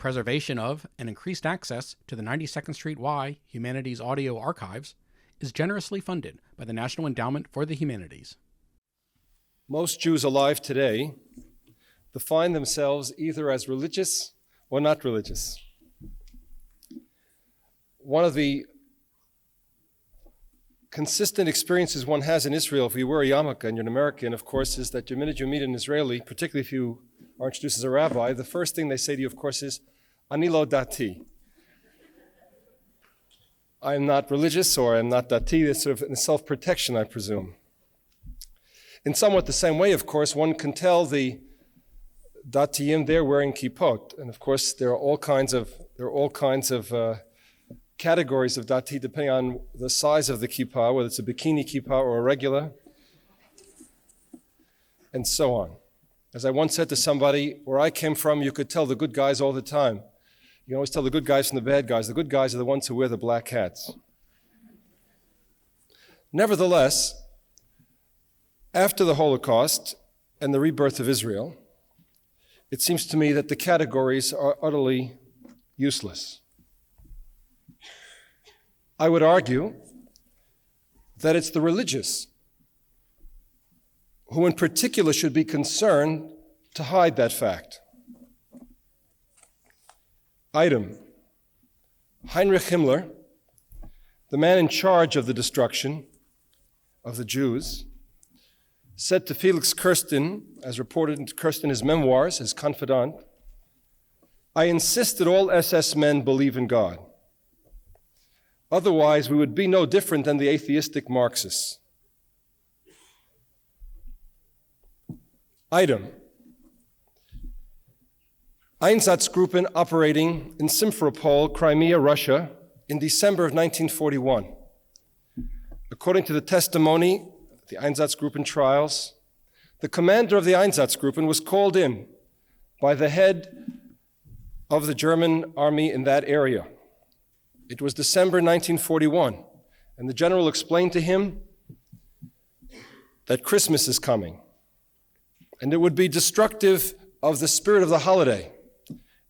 preservation of and increased access to the 92nd Street Y Humanities Audio Archives is generously funded by the National Endowment for the Humanities. Most Jews alive today define themselves either as religious or not religious. One of the consistent experiences one has in Israel, if you wear a yarmulke and you're an American, of course, is that the minute you meet an Israeli, particularly if you are introduced as a rabbi, the first thing they say to you, of course, is, Ani lo dati. I am not religious, or I am not dati. That's sort of self-protection, I presume. In somewhat the same way, of course, one can tell the datiyim there wearing kippot, and of course there are all kinds of categories of dati depending on the size of the kippah, whether it's a bikini kippah or a regular, and so on. As I once said to somebody, where I came from, you could tell the good guys all the time. You can always tell the good guys from the bad guys. The good guys are the ones who wear the black hats. Nevertheless, after the Holocaust and the rebirth of Israel, it seems to me that the categories are utterly useless. I would argue that it's the religious who in particular should be concerned to hide that fact. Item: Heinrich Himmler, the man in charge of the destruction of the Jews, said to Felix Kirsten, as reported in Kirsten, his memoirs, his confidant, "I insist that all SS men believe in God. Otherwise, we would be no different than the atheistic Marxists." Item: Einsatzgruppen operating in Simferopol, Crimea, Russia, in December of 1941. According to the testimony of the Einsatzgruppen trials, the commander of the Einsatzgruppen was called in by the head of the German army in that area. It was December 1941, and the general explained to him that Christmas is coming, and it would be destructive of the spirit of the holiday.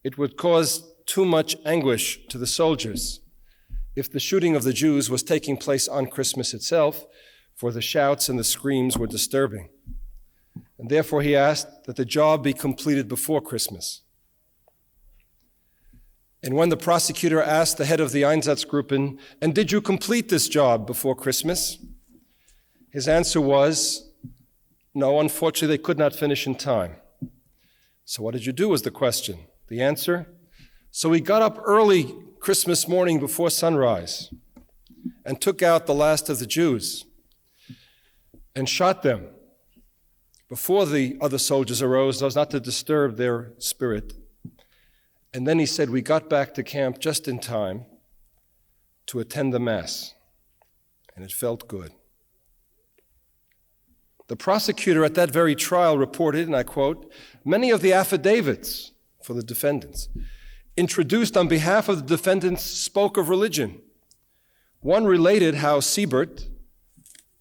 It would cause too much anguish to the soldiers if the shooting of the Jews was taking place on Christmas itself, for the shouts and the screams were disturbing. And therefore he asked that the job be completed before Christmas. And when the prosecutor asked the head of the Einsatzgruppen, "And did you complete this job before Christmas?" his answer was, "No, unfortunately, they could not finish in time." "So what did you do?" was the question. The answer: "So we got up early Christmas morning before sunrise and took out the last of the Jews and shot them before the other soldiers arose, so as not to disturb their spirit. And then," he said, "we got back to camp just in time to attend the Mass, and it felt good." The prosecutor at that very trial reported, and I quote, "Many of the affidavits for the defendants introduced on behalf of the defendants spoke of religion. One related how Siebert,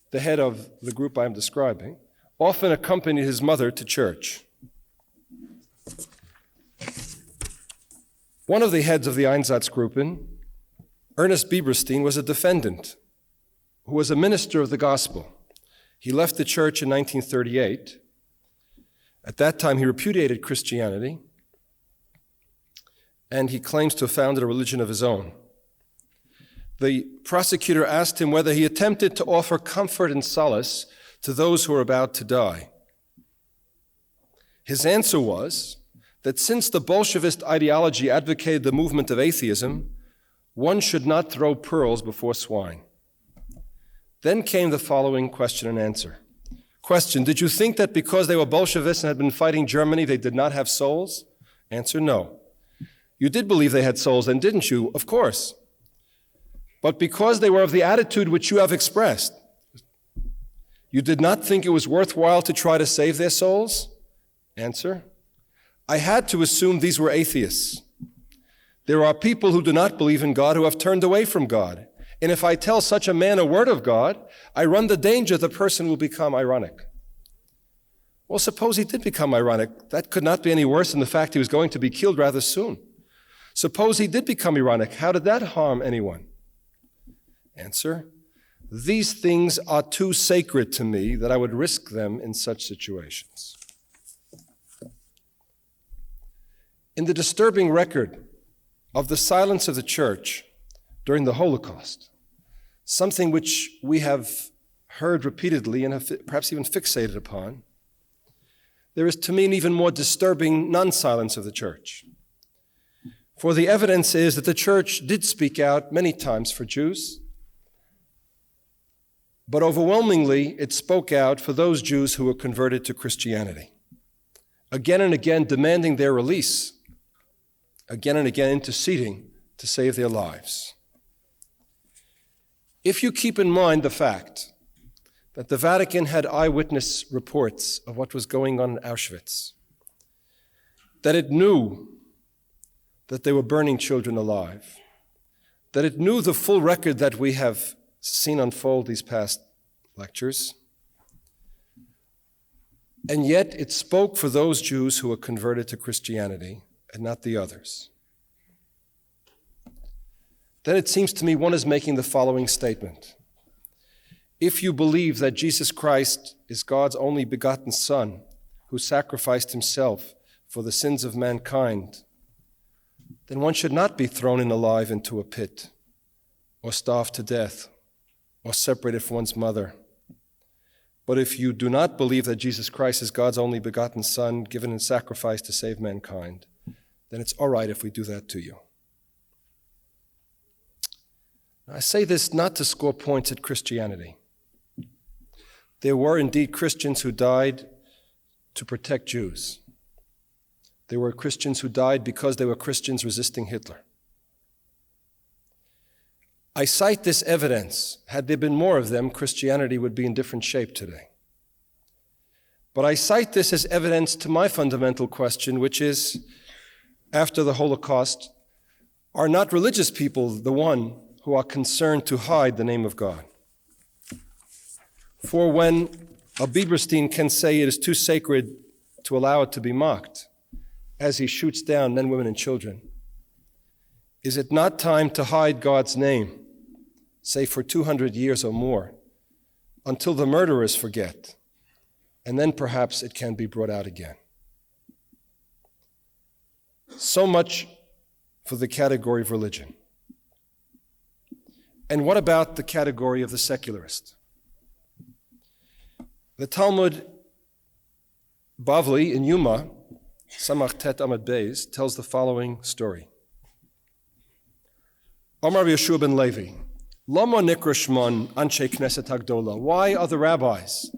the head of the group I am describing, often accompanied his mother to church." One of the heads of the Einsatzgruppen, Ernest Bieberstein, was a defendant who was a minister of the gospel. He left the church in 1938. At that time, he repudiated Christianity, and he claims to have founded a religion of his own. The prosecutor asked him whether he attempted to offer comfort and solace to those who were about to die. His answer was that since the Bolshevist ideology advocated the movement of atheism, one should not throw pearls before swine. Then came the following question and answer. Question: did you think that because they were Bolshevists and had been fighting Germany, they did not have souls? Answer: no. You did believe they had souls, then, didn't you? Of course. But because they were of the attitude which you have expressed, you did not think it was worthwhile to try to save their souls? Answer: I had to assume these were atheists. There are people who do not believe in God who have turned away from God. And if I tell such a man a word of God, I run the danger the person will become ironic. Well, suppose he did become ironic. That could not be any worse than the fact he was going to be killed rather soon. Suppose he did become Iranic. How did that harm anyone? Answer, these things are too sacred to me that I would risk them in such situations. In the disturbing record of the silence of the church during the Holocaust, something which we have heard repeatedly and have perhaps even fixated upon, there is to me an even more disturbing non-silence of the church. For the evidence is that the church did speak out many times for Jews, but overwhelmingly it spoke out for those Jews who were converted to Christianity, again and again demanding their release, again and again interceding to save their lives. If you keep in mind the fact that the Vatican had eyewitness reports of what was going on in Auschwitz, that it knew that they were burning children alive, that it knew the full record that we have seen unfold these past lectures, and yet it spoke for those Jews who were converted to Christianity and not the others, then it seems to me one is making the following statement. If you believe that Jesus Christ is God's only begotten Son, who sacrificed himself for the sins of mankind, then one should not be thrown in alive into a pit, or starved to death, or separated from one's mother. But if you do not believe that Jesus Christ is God's only begotten Son, given in sacrifice to save mankind, then it's all right if we do that to you. Now, I say this not to score points at Christianity. There were indeed Christians who died to protect Jews. There were Christians who died because they were Christians resisting Hitler. I cite this evidence. Had there been more of them, Christianity would be in different shape today. But I cite this as evidence to my fundamental question, which is, after the Holocaust, are not religious people the one who are concerned to hide the name of God? For when a Bieberstein can say it is too sacred to allow it to be mocked, as he shoots down men, women, and children, is it not time to hide God's name, say for 200 years or more, until the murderers forget, and then perhaps it can be brought out again? So much for the category of religion. And what about the category of the secularist? The Talmud Bavli in Yuma, Samach Tet Amud Beis, tells the following story. Omar Yeshua ben Levi, Lama Nikra Shmon Anshe Knesset Hagdola. Why are the rabbis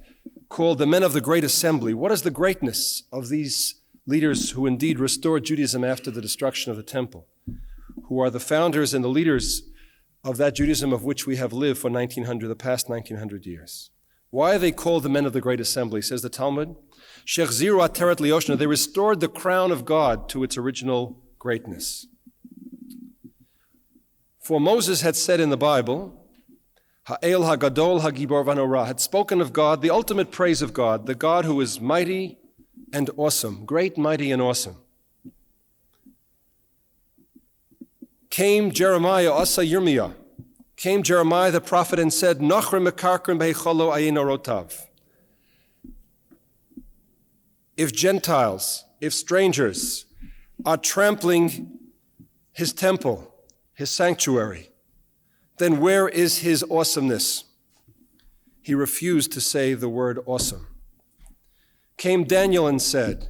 called the men of the great assembly? What is the greatness of these leaders who indeed restored Judaism after the destruction of the temple, who are the founders and the leaders of that Judaism of which we have lived for the past 1900 years? Why are they called the men of the great assembly? Says the Talmud, Shechziru Ateret Lioshna, they restored the crown of God to its original greatness. For Moses had said in the Bible, Ha'el Hagadol Hagibor Vanorah, had spoken of God, the ultimate praise of God, the God who is mighty and awesome, great, mighty, and awesome. Came Jeremiah, Asa Yirmiyah, came Jeremiah the prophet and said, Nachrim mekarkrim beicholo ayin orotav. If Gentiles, if strangers are trampling his temple, his sanctuary, then where is his awesomeness? He refused to say the word awesome. Came Daniel and said,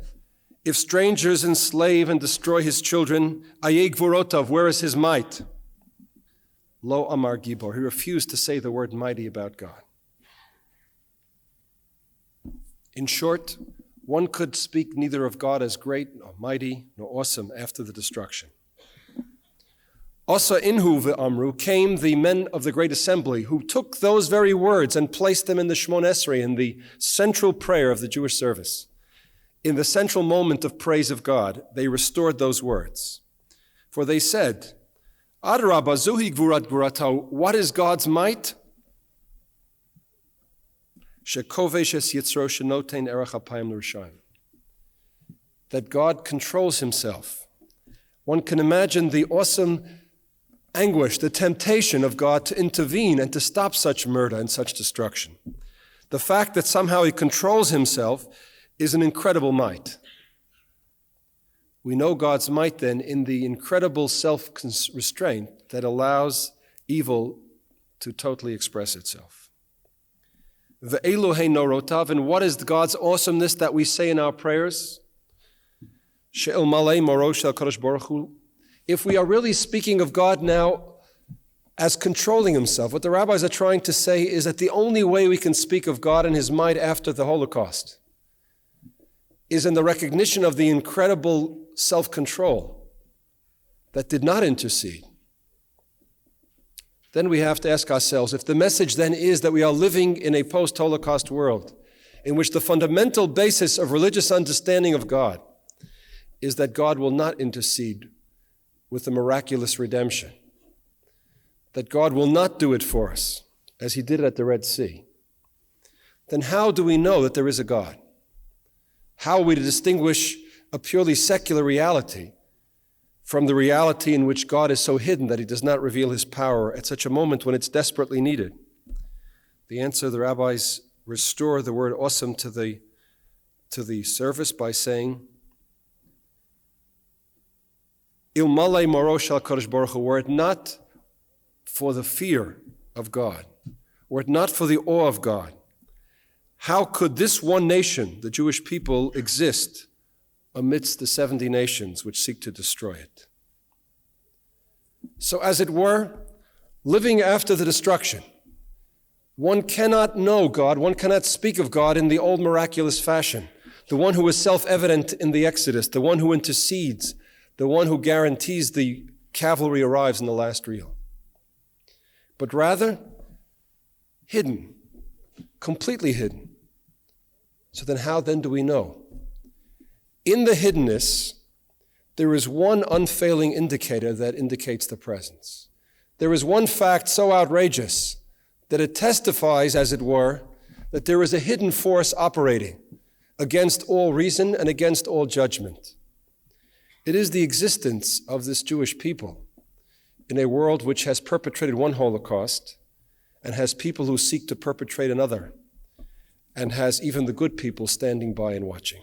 if strangers enslave and destroy his children, ayeg vorotav, where is his might? Lo amar gibor, he refused to say the word mighty about God. In short, one could speak neither of God as great, nor mighty, nor awesome after the destruction. Asa inhu ve'amru, came the men of the great assembly who took those very words and placed them in the Shmon Esrei, in the central prayer of the Jewish service. In the central moment of praise of God, they restored those words. For they said, Adrabah zuhi gvurat gvuratau, what is God's might? Shekovesh es yitzro shenotein erech apayim l'rishayim. That God controls himself, one can imagine the awesome anguish, the temptation of God to intervene and to stop such murder and such destruction. The fact that somehow he controls himself is an incredible might. We know God's might then in the incredible self-restraint that allows evil to totally express itself. Ve'elu he norotav, and what is God's awesomeness that we say in our prayers? She'el malei moro shel kadosh baruch hu. If we are really speaking of God now as controlling himself, what the rabbis are trying to say is that the only way we can speak of God and his might after the Holocaust is in the recognition of the incredible self-control that did not intercede. Then we have to ask ourselves, if the message then is that we are living in a post-Holocaust world in which the fundamental basis of religious understanding of God is that God will not intercede with the miraculous redemption, that God will not do it for us as he did at the Red Sea, then how do we know that there is a God? How are we to distinguish a purely secular reality from the reality in which God is so hidden that he does not reveal his power at such a moment when it's desperately needed? The answer, the rabbis restore the word awesome to the service by saying, Ilmalei moro shel kadosh baruch hu, were it not for the fear of God, were it not for the awe of God, how could this one nation, the Jewish people, exist amidst the 70 nations which seek to destroy it? So, as it were, living after the destruction, one cannot know God, one cannot speak of God in the old miraculous fashion, the one who is self-evident in the Exodus, the one who intercedes, the one who guarantees the cavalry arrives in the last reel. But rather, hidden, completely hidden. So then how then do we know? In the hiddenness, there is one unfailing indicator that indicates the presence. There is one fact so outrageous that it testifies, as it were, that there is a hidden force operating against all reason and against all judgment. It is the existence of this Jewish people in a world which has perpetrated one Holocaust and has people who seek to perpetrate another, and has even the good people standing by and watching.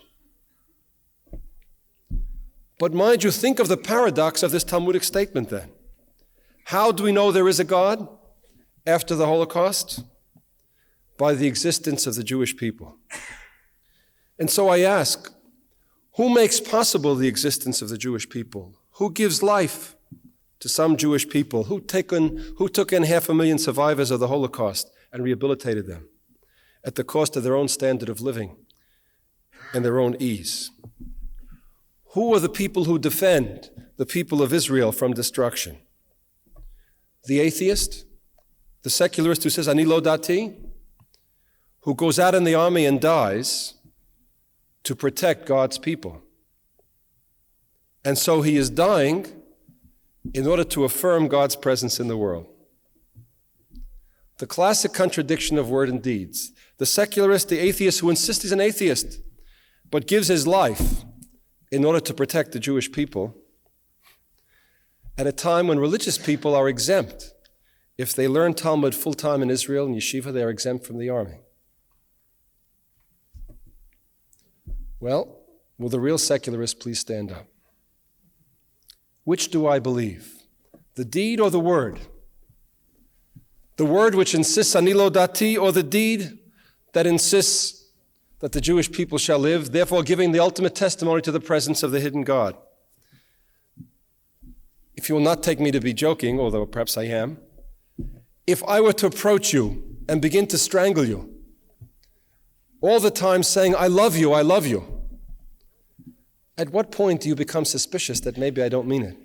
But mind you, think of the paradox of this Talmudic statement then. How do we know there is a God after the Holocaust? By the existence of the Jewish people. And so I ask, who makes possible the existence of the Jewish people? Who gives life to some Jewish people? Who took in 500,000 survivors of the Holocaust and rehabilitated them at the cost of their own standard of living and their own ease? Who are the people who defend the people of Israel from destruction? The atheist, the secularist who says, Ani lo dati, who goes out in the army and dies to protect God's people. And so he is dying in order to affirm God's presence in the world. The classic contradiction of word and deeds. The secularist, the atheist who insists he's an atheist, but gives his life in order to protect the Jewish people at a time when religious people are exempt. If they learn Talmud full-time in Israel and yeshiva, they are exempt from the army. Well, will the real secularist please stand up? Which do I believe? The deed or the word? The word which insists Ani lo dati, or the deed that insists that the Jewish people shall live, therefore giving the ultimate testimony to the presence of the hidden God? If you will not take me to be joking, although perhaps I am, if I were to approach you and begin to strangle you, all the time saying, I love you, at what point do you become suspicious that maybe I don't mean it?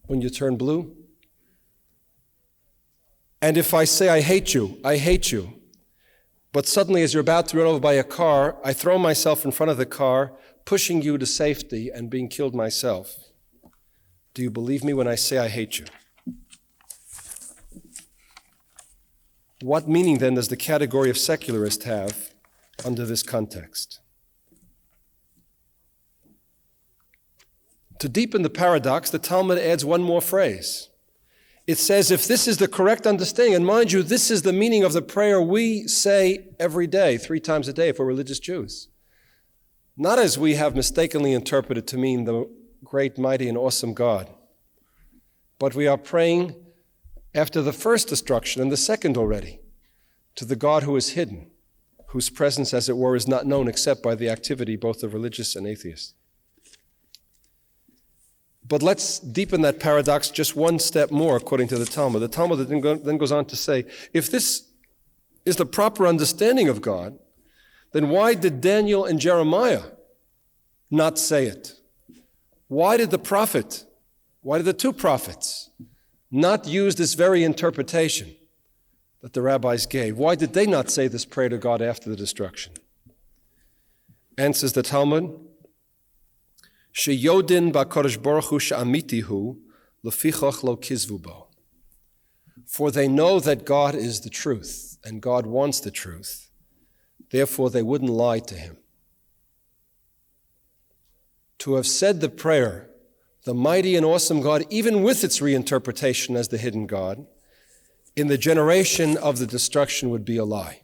When you turn blue? And if I say, I hate you, but suddenly as you're about to be run over by a car, I throw myself in front of the car, pushing you to safety and being killed myself, do you believe me when I say I hate you? What meaning then does the category of secularist have under this context? To deepen the paradox, the Talmud adds one more phrase. It says, if this is the correct understanding, and mind you, this is the meaning of the prayer we say every day, 3 times a day if we're religious Jews. Not as we have mistakenly interpreted to mean the great, mighty, and awesome God, but we are praying after the first destruction and the second already, to the God who is hidden, whose presence, as it were, is not known except by the activity both of religious and atheists. But let's deepen that paradox just one step more, according to the Talmud. The Talmud then goes on to say, if this is the proper understanding of God, then why did Daniel and Jeremiah not say it? Why did the 2 prophets not use this very interpretation that the rabbis gave? Why did they not say this prayer to God after the destruction? Answers the Talmud, Sheyodin ba'kodesh baruch hu she'amiti hu, lefichach lo kizvu bo. For they know that God is the truth, and God wants the truth. Therefore, they wouldn't lie to him. To have said the prayer, the mighty and awesome God, even with its reinterpretation as the hidden God, in the generation of the destruction would be a lie.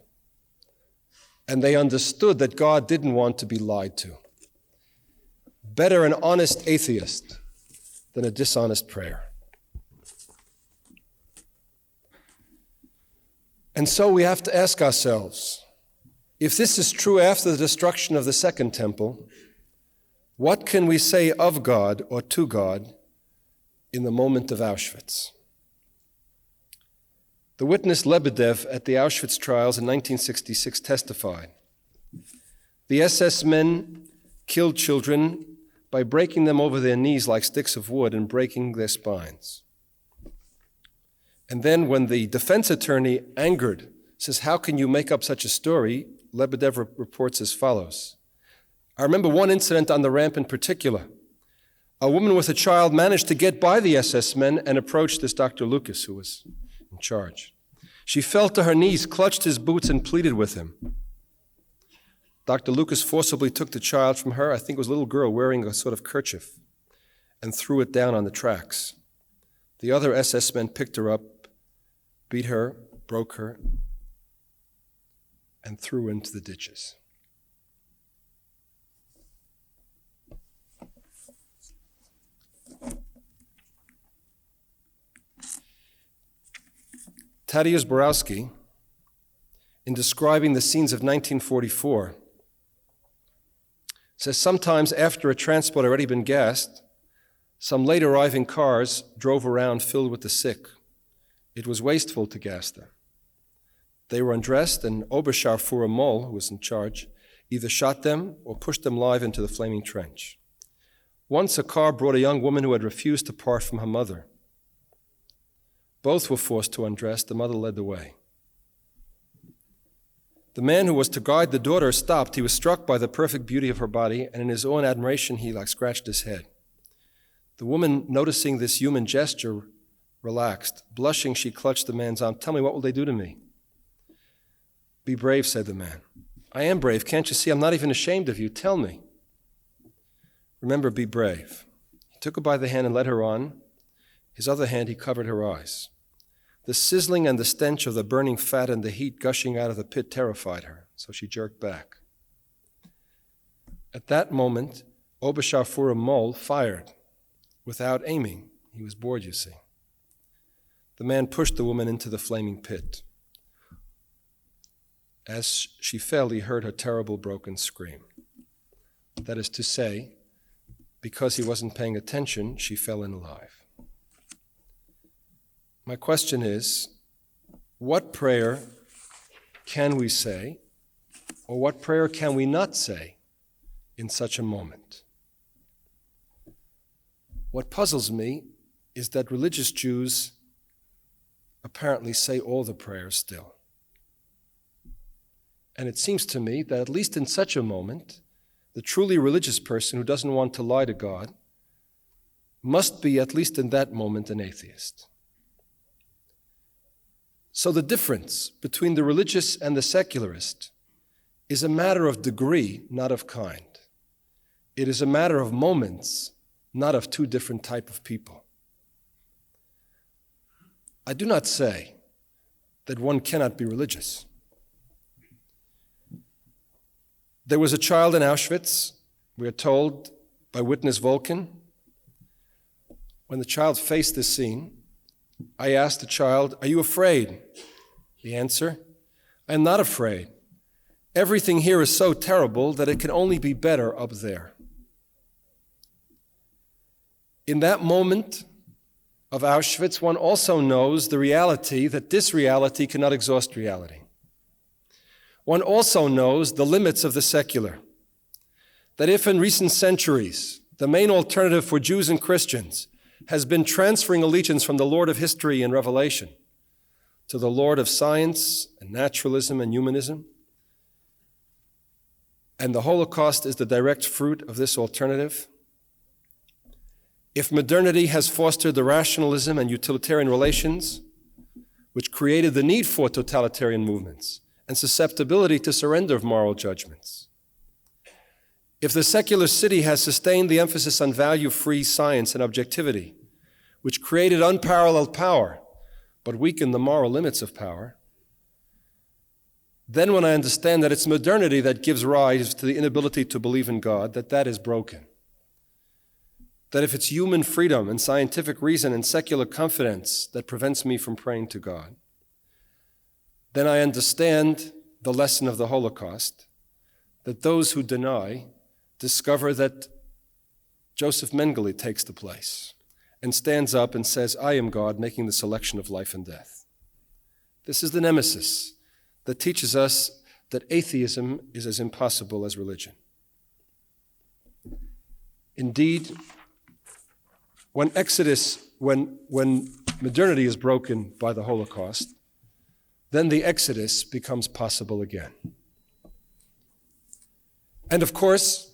And they understood that God didn't want to be lied to. Better an honest atheist than a dishonest prayer. And so we have to ask ourselves, if this is true after the destruction of the Second Temple, what can we say of God or to God in the moment of Auschwitz? The witness Lebedev at the Auschwitz trials in 1966 testified, the SS men killed children by breaking them over their knees like sticks of wood and breaking their spines. And then when the defense attorney, angered, says, how can you make up such a story? Lebedev reports as follows. I remember one incident on the ramp in particular. A woman with a child managed to get by the SS men and approached this Dr. Lucas, who was in charge. She fell to her knees, clutched his boots, and pleaded with him. Dr. Lucas forcibly took the child from her, I think it was a little girl wearing a sort of kerchief, and threw it down on the tracks. The other SS men picked her up, beat her, broke her, and threw her into the ditches. Tadeusz Borowski, in describing the scenes of 1944, says sometimes after a transport had already been gassed, some late arriving cars drove around filled with the sick. It was wasteful to gas them. They were undressed, and Oberscharführer Moll, who was in charge, either shot them or pushed them live into the flaming trench. Once a car brought a young woman who had refused to part from her mother. Both were forced to undress. The mother led the way. The man who was to guide the daughter stopped. He was struck by the perfect beauty of her body, and in his own admiration, he scratched his head. The woman, noticing this human gesture, relaxed. Blushing, she clutched the man's arm. Tell me, what will they do to me? Be brave, said the man. I am brave. Can't you see? I'm not even ashamed of you. Tell me. Remember, be brave. He took her by the hand and led her on. His other hand, he covered her eyes. The sizzling and the stench of the burning fat and the heat gushing out of the pit terrified her, so she jerked back. At that moment, Oberscharführer Moll fired without aiming. He was bored, you see. The man pushed the woman into the flaming pit. As she fell, he heard her terrible broken scream. That is to say, because he wasn't paying attention, she fell in alive. My question is, what prayer can we say, or what prayer can we not say in such a moment? What puzzles me is that religious Jews apparently say all the prayers still. And it seems to me that at least in such a moment, the truly religious person who doesn't want to lie to God must be, at least in that moment, an atheist. So the difference between the religious and the secularist is a matter of degree, not of kind. It is a matter of moments, not of two different types of people. I do not say that one cannot be religious. There was a child in Auschwitz, we are told by witness Volkin. When the child faced this scene, I asked the child, "Are you afraid?" The answer, "I am not afraid. Everything here is so terrible that it can only be better up there." In that moment of Auschwitz, one also knows the reality that this reality cannot exhaust reality. One also knows the limits of the secular. That if in recent centuries the main alternative for Jews and Christians has been transferring allegiance from the Lord of history and revelation to the Lord of science and naturalism and humanism, and the Holocaust is the direct fruit of this alternative, if modernity has fostered the rationalism and utilitarian relations which created the need for totalitarian movements and susceptibility to surrender of moral judgments, if the secular city has sustained the emphasis on value-free science and objectivity, which created unparalleled power but weakened the moral limits of power, then when I understand that it's modernity that gives rise to the inability to believe in God, that is broken. That if it's human freedom and scientific reason and secular confidence that prevents me from praying to God, then I understand the lesson of the Holocaust, that those who deny discover that Joseph Mengele takes the place and stands up and says, "I am God, making the selection of life and death." This is the nemesis that teaches us that atheism is as impossible as religion. Indeed, when modernity is broken by the Holocaust, then the Exodus becomes possible again. And of course,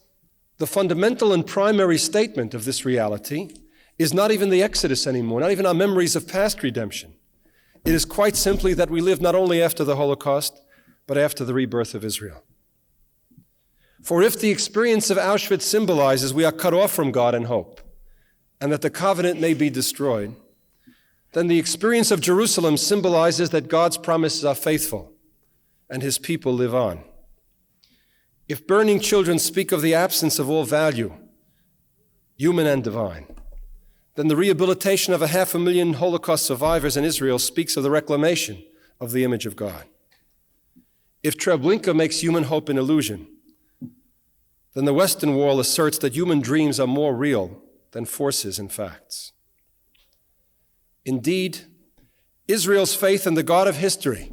the fundamental and primary statement of this reality is not even the Exodus anymore, not even our memories of past redemption. It is quite simply that we live not only after the Holocaust, but after the rebirth of Israel. For if the experience of Auschwitz symbolizes we are cut off from God and hope, and that the covenant may be destroyed, then the experience of Jerusalem symbolizes that God's promises are faithful and his people live on. If burning children speak of the absence of all value, human and divine, then the rehabilitation of 500,000 Holocaust survivors in Israel speaks of the reclamation of the image of God. If Treblinka makes human hope an illusion, then the Western wall asserts that human dreams are more real than forces and facts. Indeed, Israel's faith in the God of history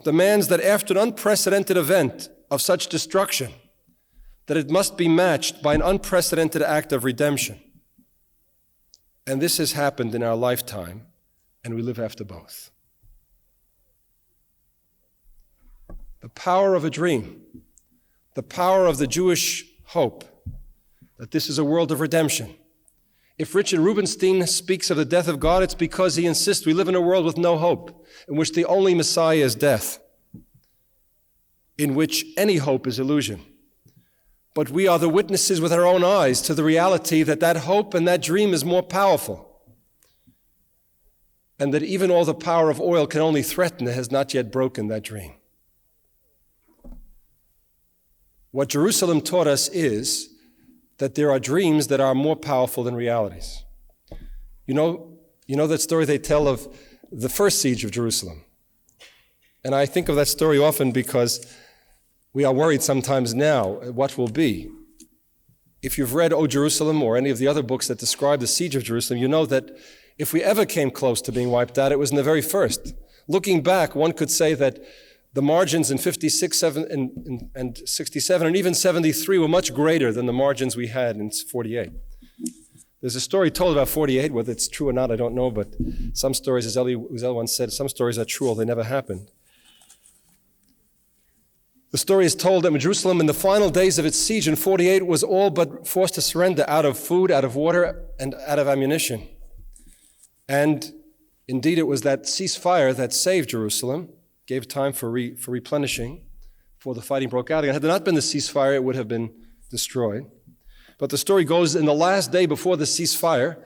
demands that after an unprecedented event of such destruction, that it must be matched by an unprecedented act of redemption. And this has happened in our lifetime, and we live after both. The power of a dream, the power of the Jewish hope that this is a world of redemption. If Richard Rubinstein speaks of the death of God, it's because he insists we live in a world with no hope, in which the only Messiah is death, in which any hope is illusion. But we are the witnesses with our own eyes to the reality that that hope and that dream is more powerful, and that even all the power of oil can only threaten, it has not yet broken that dream. What Jerusalem taught us is that there are dreams that are more powerful than realities. You know that story they tell of the first siege of Jerusalem. And I think of that story often because we are worried sometimes now what will be. If you've read O Jerusalem or any of the other books that describe the siege of Jerusalem, you know that if we ever came close to being wiped out, it was in the very first. Looking back, one could say that the margins in 56, and 67, and even 73 were much greater than the margins we had in 48. There's a story told about 48, whether it's true or not, I don't know, but some stories, as Elie Wiesel once said, some stories are true or they never happened. The story is told that Jerusalem in the final days of its siege in 48 was all but forced to surrender out of food, out of water, and out of ammunition. And indeed it was that ceasefire that saved Jerusalem, gave time for replenishing before the fighting broke out again. Had there not been the ceasefire, it would have been destroyed. But the story goes, in the last day before the ceasefire,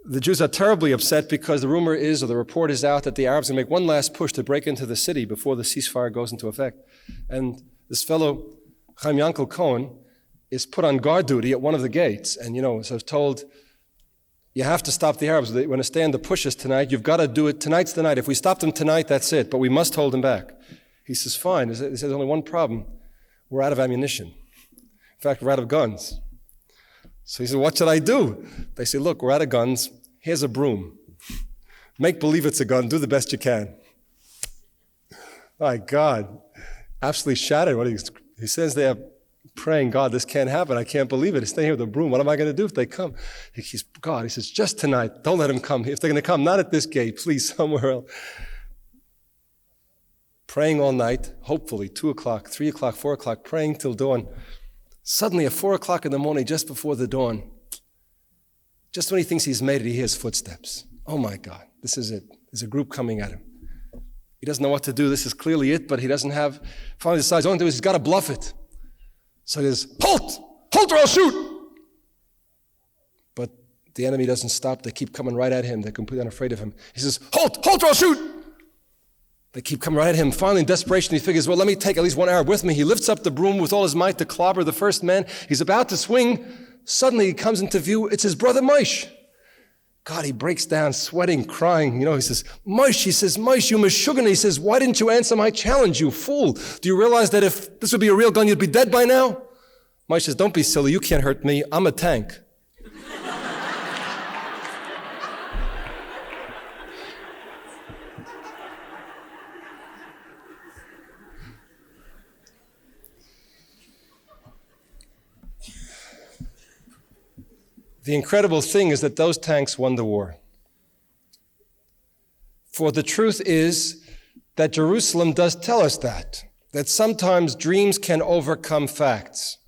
the Jews are terribly upset because the rumor is, or the report is out, that the Arabs will make one last push to break into the city before the ceasefire goes into effect. And this fellow, Chaim Yankel Cohen, is put on guard duty at one of the gates. And, so told, you have to stop the Arabs. They're going to stand the pushes tonight. You've got to do it. Tonight's the night. If we stop them tonight, that's it. But we must hold them back. He says, fine. He says, there's only one problem. We're out of ammunition. In fact, we're out of guns. So he said, what should I do? They say, look, we're out of guns. Here's a broom. Make believe it's a gun. Do the best you can. My God. Absolutely shattered. What he says there, praying, God, this can't happen. I can't believe it. He's staying here with a broom. What am I going to do if they come? He says, just tonight. Don't let them come. If they're going to come, not at this gate, please, somewhere else. Praying all night, hopefully, 2 o'clock, 3 o'clock, 4 o'clock, praying till dawn. Suddenly, at 4 o'clock in the morning, just before the dawn, just when he thinks he's made it, he hears footsteps. Oh my God, this is it. There's a group coming at him. He doesn't know what to do. This is clearly it, but he doesn't have, finally decides, the only thing is he's got to bluff it. So he says, halt or I'll shoot. But the enemy doesn't stop. They keep coming right at him. They're completely unafraid of him. He says, halt or I'll shoot. They keep coming right at him. Finally, in desperation, he figures, well, let me take at least one Arab with me. He lifts up the broom with all his might to clobber the first man. He's about to swing. Suddenly, he comes into view. It's his brother, Moshe. God, he breaks down, sweating, crying. He says, Moshe, you Meshuggah. He says, why didn't you answer my challenge, you fool? Do you realize that if this would be a real gun, you'd be dead by now? Moshe says, don't be silly. You can't hurt me. I'm a tank. The incredible thing is that those tanks won the war. For the truth is that Jerusalem does tell us that sometimes dreams can overcome facts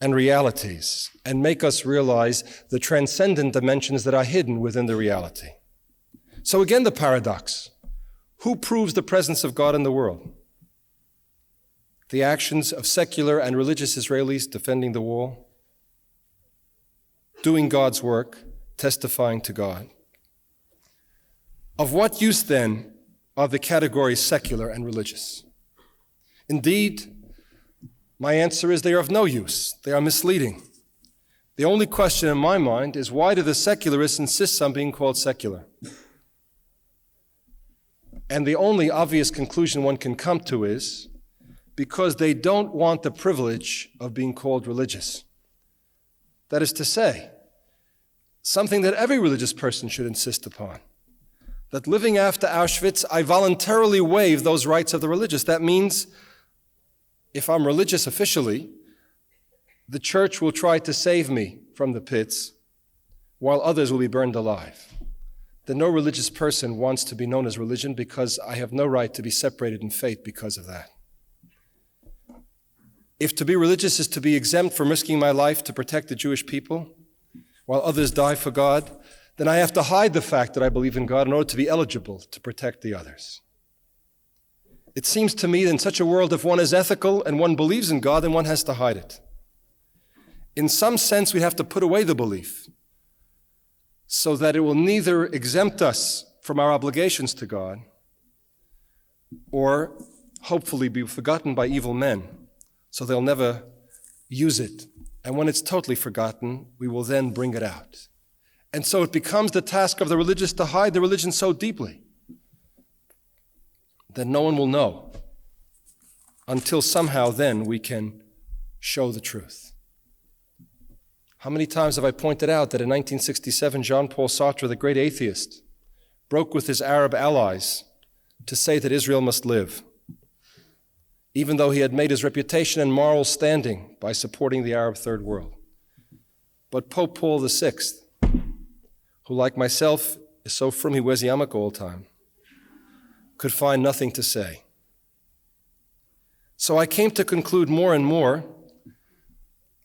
and realities and make us realize the transcendent dimensions that are hidden within the reality. So again, the paradox. Who proves the presence of God in the world? The actions of secular and religious Israelis defending the wall, doing God's work, testifying to God. Of what use, then, are the categories secular and religious? Indeed, my answer is they are of no use. They are misleading. The only question in my mind is, why do the secularists insist on being called secular? And the only obvious conclusion one can come to is, because they don't want the privilege of being called religious. That is to say, something that every religious person should insist upon. That living after Auschwitz, I voluntarily waive those rights of the religious. That means, if I'm religious officially, the church will try to save me from the pits, while others will be burned alive. That no religious person wants to be known as religion because I have no right to be separated in faith because of that. If to be religious is to be exempt from risking my life to protect the Jewish people, while others die for God, then I have to hide the fact that I believe in God in order to be eligible to protect the others. It seems to me that in such a world, if one is ethical and one believes in God, then one has to hide it. In some sense, we have to put away the belief so that it will neither exempt us from our obligations to God or hopefully be forgotten by evil men, so they'll never use it. And when it's totally forgotten, we will then bring it out. And so it becomes the task of the religious to hide the religion so deeply that no one will know until somehow then we can show the truth. How many times have I pointed out that in 1967, Jean-Paul Sartre, the great atheist, broke with his Arab allies to say that Israel must live, even though he had made his reputation and moral standing by supporting the Arab Third World. But Pope Paul VI, who like myself is so firm he wears a yarmulke all the time, could find nothing to say. So I come to conclude more and more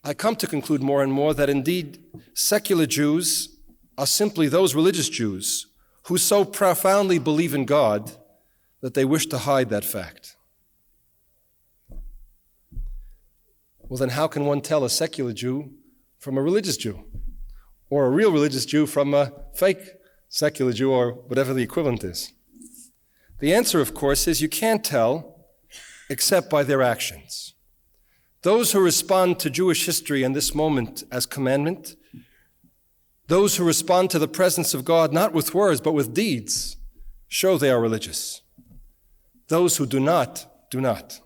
that indeed secular Jews are simply those religious Jews who so profoundly believe in God that they wish to hide that fact. Well, then how can one tell a secular Jew from a religious Jew, or a real religious Jew from a fake secular Jew, or whatever the equivalent is? The answer, of course, is you can't tell except by their actions. Those who respond to Jewish history in this moment as commandment, those who respond to the presence of God not with words but with deeds, show they are religious. Those who do not, do not.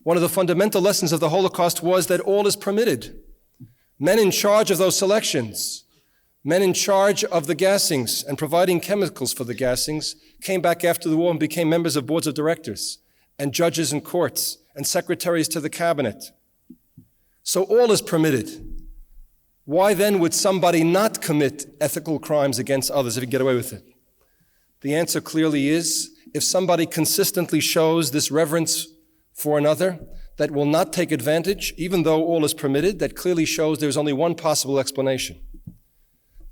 One of the fundamental lessons of the Holocaust was that all is permitted. Men in charge of those selections, men in charge of the gassings and providing chemicals for the gassings, came back after the war and became members of boards of directors and judges in courts and secretaries to the cabinet. So all is permitted. Why then would somebody not commit ethical crimes against others if he can get away with it? The answer clearly is, if somebody consistently shows this reverence for another that will not take advantage, even though all is permitted, that clearly shows there's only one possible explanation.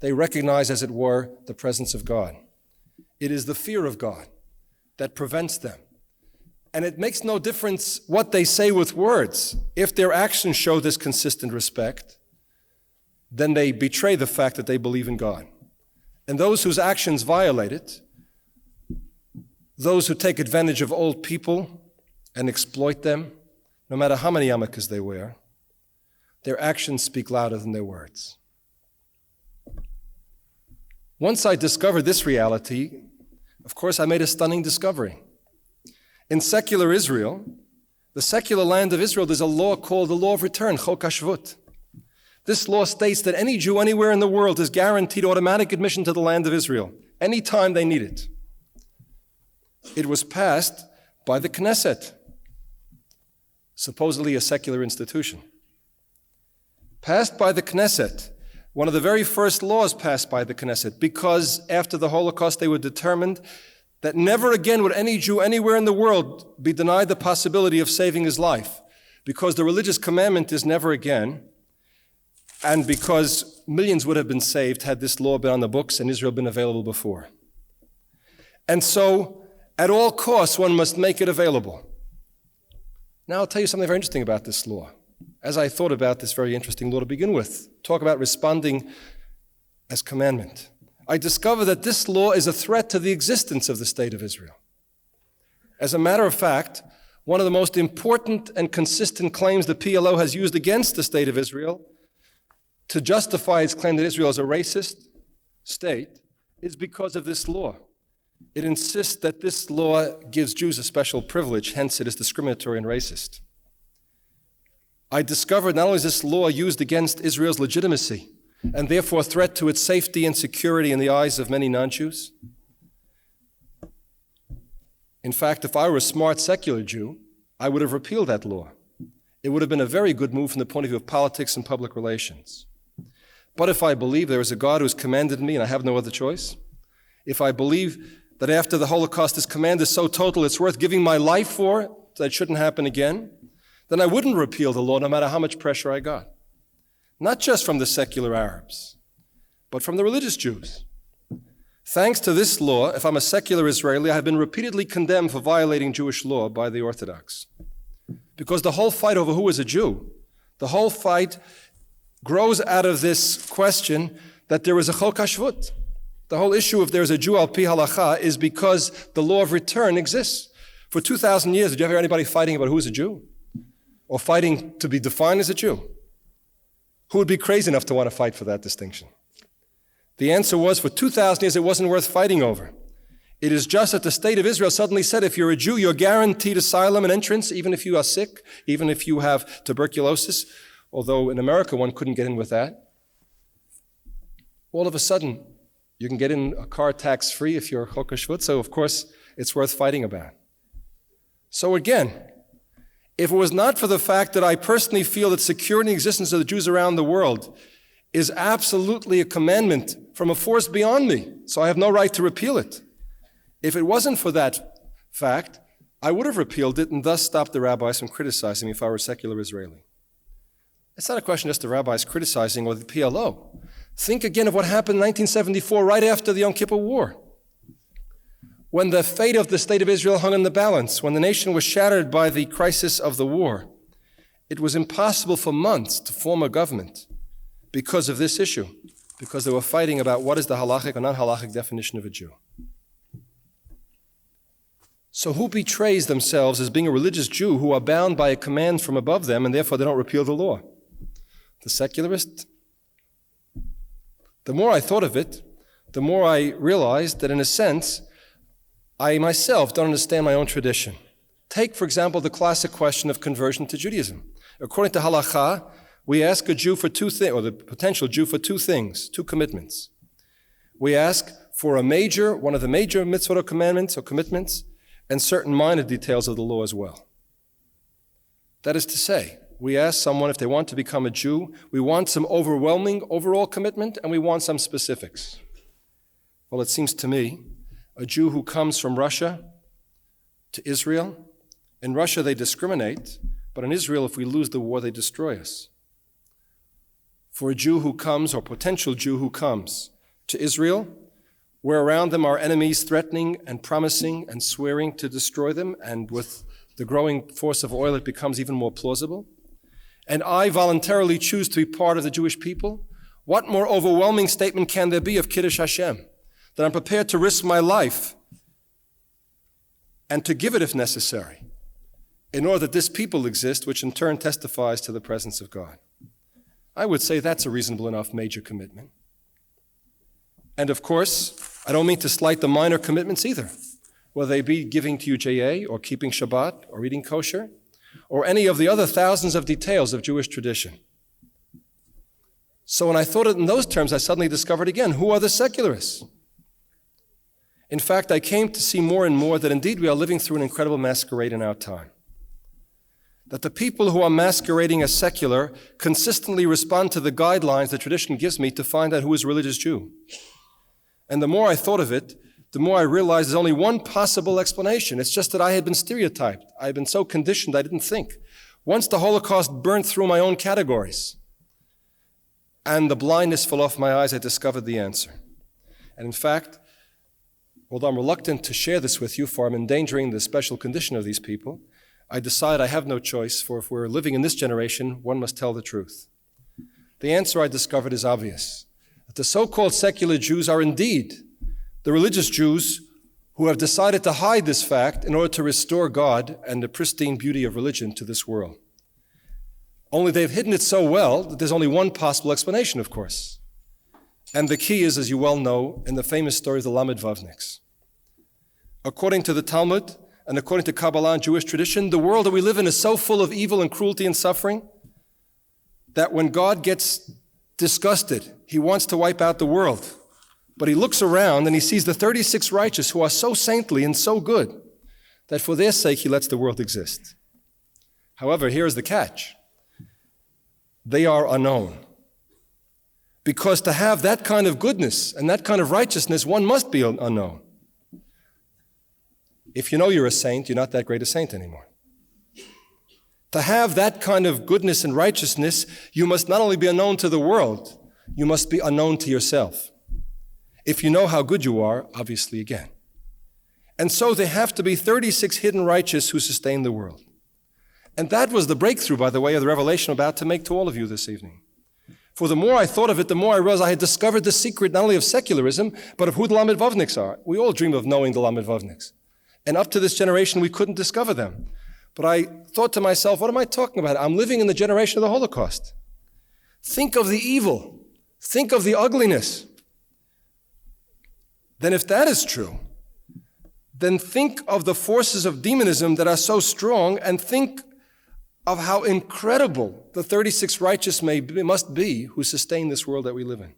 They recognize, as it were, the presence of God. It is the fear of God that prevents them. And it makes no difference what they say with words. If their actions show this consistent respect, then they betray the fact that they believe in God. And those whose actions violate it, those who take advantage of old people and exploit them, no matter how many yarmulkes they wear, their actions speak louder than their words. Once I discovered this reality, of course, I made a stunning discovery. In secular Israel, the secular land of Israel, there's a law called the law of return, Chok HaShvut. This law states that any Jew anywhere in the world is guaranteed automatic admission to the land of Israel, anytime they need it. It was passed by the Knesset, supposedly a secular institution. Passed by the Knesset, one of the very first laws passed by the Knesset, because after the Holocaust they were determined that never again would any Jew anywhere in the world be denied the possibility of saving his life, because the religious commandment is never again, and because millions would have been saved had this law been on the books and Israel been available before. And so, at all costs, one must make it available. Now, I'll tell you something very interesting about this law. As I thought about this very interesting law to begin with, talk about responding as commandment, I discovered that this law is a threat to the existence of the state of Israel. As a matter of fact, one of the most important and consistent claims the PLO has used against the state of Israel to justify its claim that Israel is a racist state is because of this law. It insists that this law gives Jews a special privilege, hence it is discriminatory and racist. I discovered not only is this law used against Israel's legitimacy and therefore a threat to its safety and security in the eyes of many non-Jews. In fact, if I were a smart secular Jew, I would have repealed that law. It would have been a very good move from the point of view of politics and public relations. But if I believe there is a God who has commanded me and I have no other choice, if I believe that after the Holocaust this command is so total it's worth giving my life for, that it shouldn't happen again, then I wouldn't repeal the law no matter how much pressure I got. Not just from the secular Arabs, but from the religious Jews. Thanks to this law, if I'm a secular Israeli, I have been repeatedly condemned for violating Jewish law by the Orthodox. Because the whole fight over who is a Jew, the whole fight grows out of this question that there is a Chok HaShvut. The whole issue of there is a Jew al pi halacha is because the law of return exists. For 2,000 years, did you ever hear anybody fighting about who is a Jew? Or fighting to be defined as a Jew? Who would be crazy enough to want to fight for that distinction? The answer was, for 2,000 years, it wasn't worth fighting over. It is just that the state of Israel suddenly said, if you're a Jew, you're guaranteed asylum and entrance, even if you are sick, even if you have tuberculosis, although in America one couldn't get in with that. All of a sudden, you can get in a car tax-free if you're a Chok HaShvut, so of course it's worth fighting about. So again, if it was not for the fact that I personally feel that securing the existence of the Jews around the world is absolutely a commandment from a force beyond me, so I have no right to repeal it. If it wasn't for that fact, I would have repealed it and thus stopped the rabbis from criticizing me if I were a secular Israeli. It's not a question just the rabbis criticizing or the PLO. Think again of what happened in 1974, right after the Yom Kippur War, when the fate of the state of Israel hung in the balance, when the nation was shattered by the crisis of the war. It was impossible for months to form a government because of this issue, because they were fighting about what is the halachic or non-halachic definition of a Jew. So who betrays themselves as being a religious Jew who are bound by a command from above them and therefore they don't repeal the law? The secularist? The more I thought of it, the more I realized that in a sense, I myself don't understand my own tradition. Take, for example, the classic question of conversion to Judaism. According to Halacha, we ask a Jew for two things, or the potential Jew for two things, two commitments. We ask for one of the major mitzvot or commandments or commitments, and certain minor details of the law as well. That is to say, we ask someone if they want to become a Jew, we want some overwhelming overall commitment, and we want some specifics. Well, it seems to me, a Jew who comes from Russia to Israel, in Russia they discriminate, but in Israel, if we lose the war, they destroy us. For a Jew who comes, or potential Jew who comes to Israel, where around them are enemies threatening and promising and swearing to destroy them, and with the growing force of oil, it becomes even more plausible. And I voluntarily choose to be part of the Jewish people. What more overwhelming statement can there be of Kiddush Hashem? That I'm prepared to risk my life and to give it if necessary, in order that this people exist, which in turn testifies to the presence of God. I would say that's a reasonable enough major commitment. And of course, I don't mean to slight the minor commitments either, whether they be giving to UJA or keeping Shabbat or eating kosher or any of the other thousands of details of Jewish tradition. So when I thought it in those terms, I suddenly discovered again, who are the secularists? In fact, I came to see more and more that indeed we are living through an incredible masquerade in our time. That the people who are masquerading as secular consistently respond to the guidelines the tradition gives me to find out who is a religious Jew. And the more I thought of it, the more I realized there's only one possible explanation. It's just that I had been stereotyped. I had been so conditioned I didn't think. Once the Holocaust burned through my own categories and the blindness fell off my eyes, I discovered the answer. And in fact, although I'm reluctant to share this with you, for I'm endangering the special condition of these people, I decide I have no choice, for if we're living in this generation, one must tell the truth. The answer I discovered is obvious. That the so-called secular Jews are indeed the religious Jews who have decided to hide this fact in order to restore God and the pristine beauty of religion to this world. Only they've hidden it so well that there's only one possible explanation, of course. And the key is, as you well know, in the famous story of the Lamed Vavniks. According to the Talmud, and according to Kabbalah and Jewish tradition, the world that we live in is so full of evil and cruelty and suffering that when God gets disgusted, he wants to wipe out the world. But he looks around and he sees the 36 righteous who are so saintly and so good that for their sake he lets the world exist. However, here's the catch. They are unknown. Because to have that kind of goodness and that kind of righteousness, one must be unknown. If you know you're a saint, you're not that great a saint anymore. To have that kind of goodness and righteousness, you must not only be unknown to the world, you must be unknown to yourself. If you know how good you are, obviously again. And so there have to be 36 hidden righteous who sustain the world. And that was the breakthrough, by the way, of the revelation I'm about to make to all of you this evening. For the more I thought of it, the more I realized I had discovered the secret not only of secularism, but of who the Lamed Vavniks are. We all dream of knowing the Lamed Vavniks. And up to this generation, we couldn't discover them. But I thought to myself, what am I talking about? I'm living in the generation of the Holocaust. Think of the evil. Think of the ugliness. Then if that is true, then think of the forces of demonism that are so strong, and think of how incredible the 36 righteous must be who sustain this world that we live in.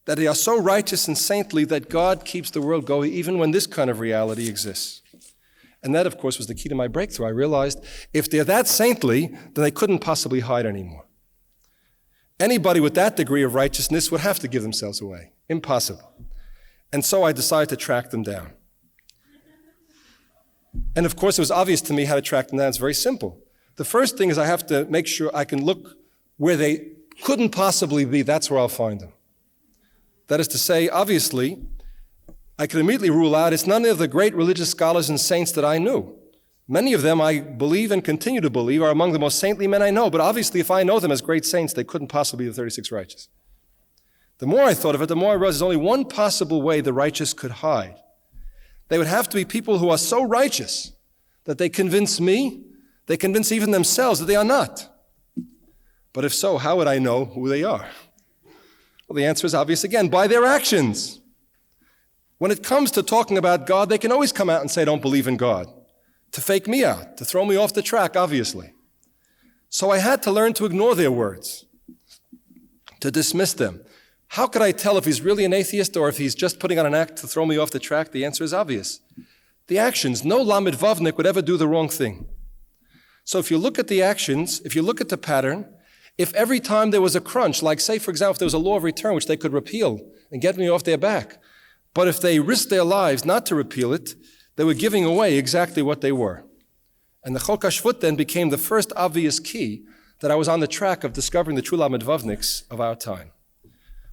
That they are so righteous and saintly that God keeps the world going even when this kind of reality exists. And that, of course, was the key to my breakthrough. I realized if they're that saintly, then they couldn't possibly hide anymore. Anybody with that degree of righteousness would have to give themselves away. Impossible. And so I decided to track them down. And of course, it was obvious to me how to track them down. It's very simple. The first thing is I have to make sure I can look where they couldn't possibly be. That's where I'll find them. That is to say, obviously, I could immediately rule out it's none of the great religious scholars and saints that I knew. Many of them I believe and continue to believe are among the most saintly men I know, but obviously if I know them as great saints, they couldn't possibly be the 36 righteous. The more I thought of it, the more I realized there's only one possible way the righteous could hide. They would have to be people who are so righteous that they convince me, they convince even themselves that they are not. But if so, how would I know who they are? Well, the answer is obvious again, by their actions. When it comes to talking about God, they can always come out and say, I don't believe in God, to fake me out, to throw me off the track, obviously. So I had to learn to ignore their words, to dismiss them. How could I tell if he's really an atheist or if he's just putting on an act to throw me off the track? The answer is obvious. The actions, no Lamed Vavnik would ever do the wrong thing. So if you look at the actions, if you look at the pattern, if every time there was a crunch, like say, for example, if there was a law of return which they could repeal and get me off their back, but if they risked their lives not to repeal it, they were giving away exactly what they were. And the Chok HaShvut then became the first obvious key that I was on the track of discovering the true Lamed Vavniks of our time.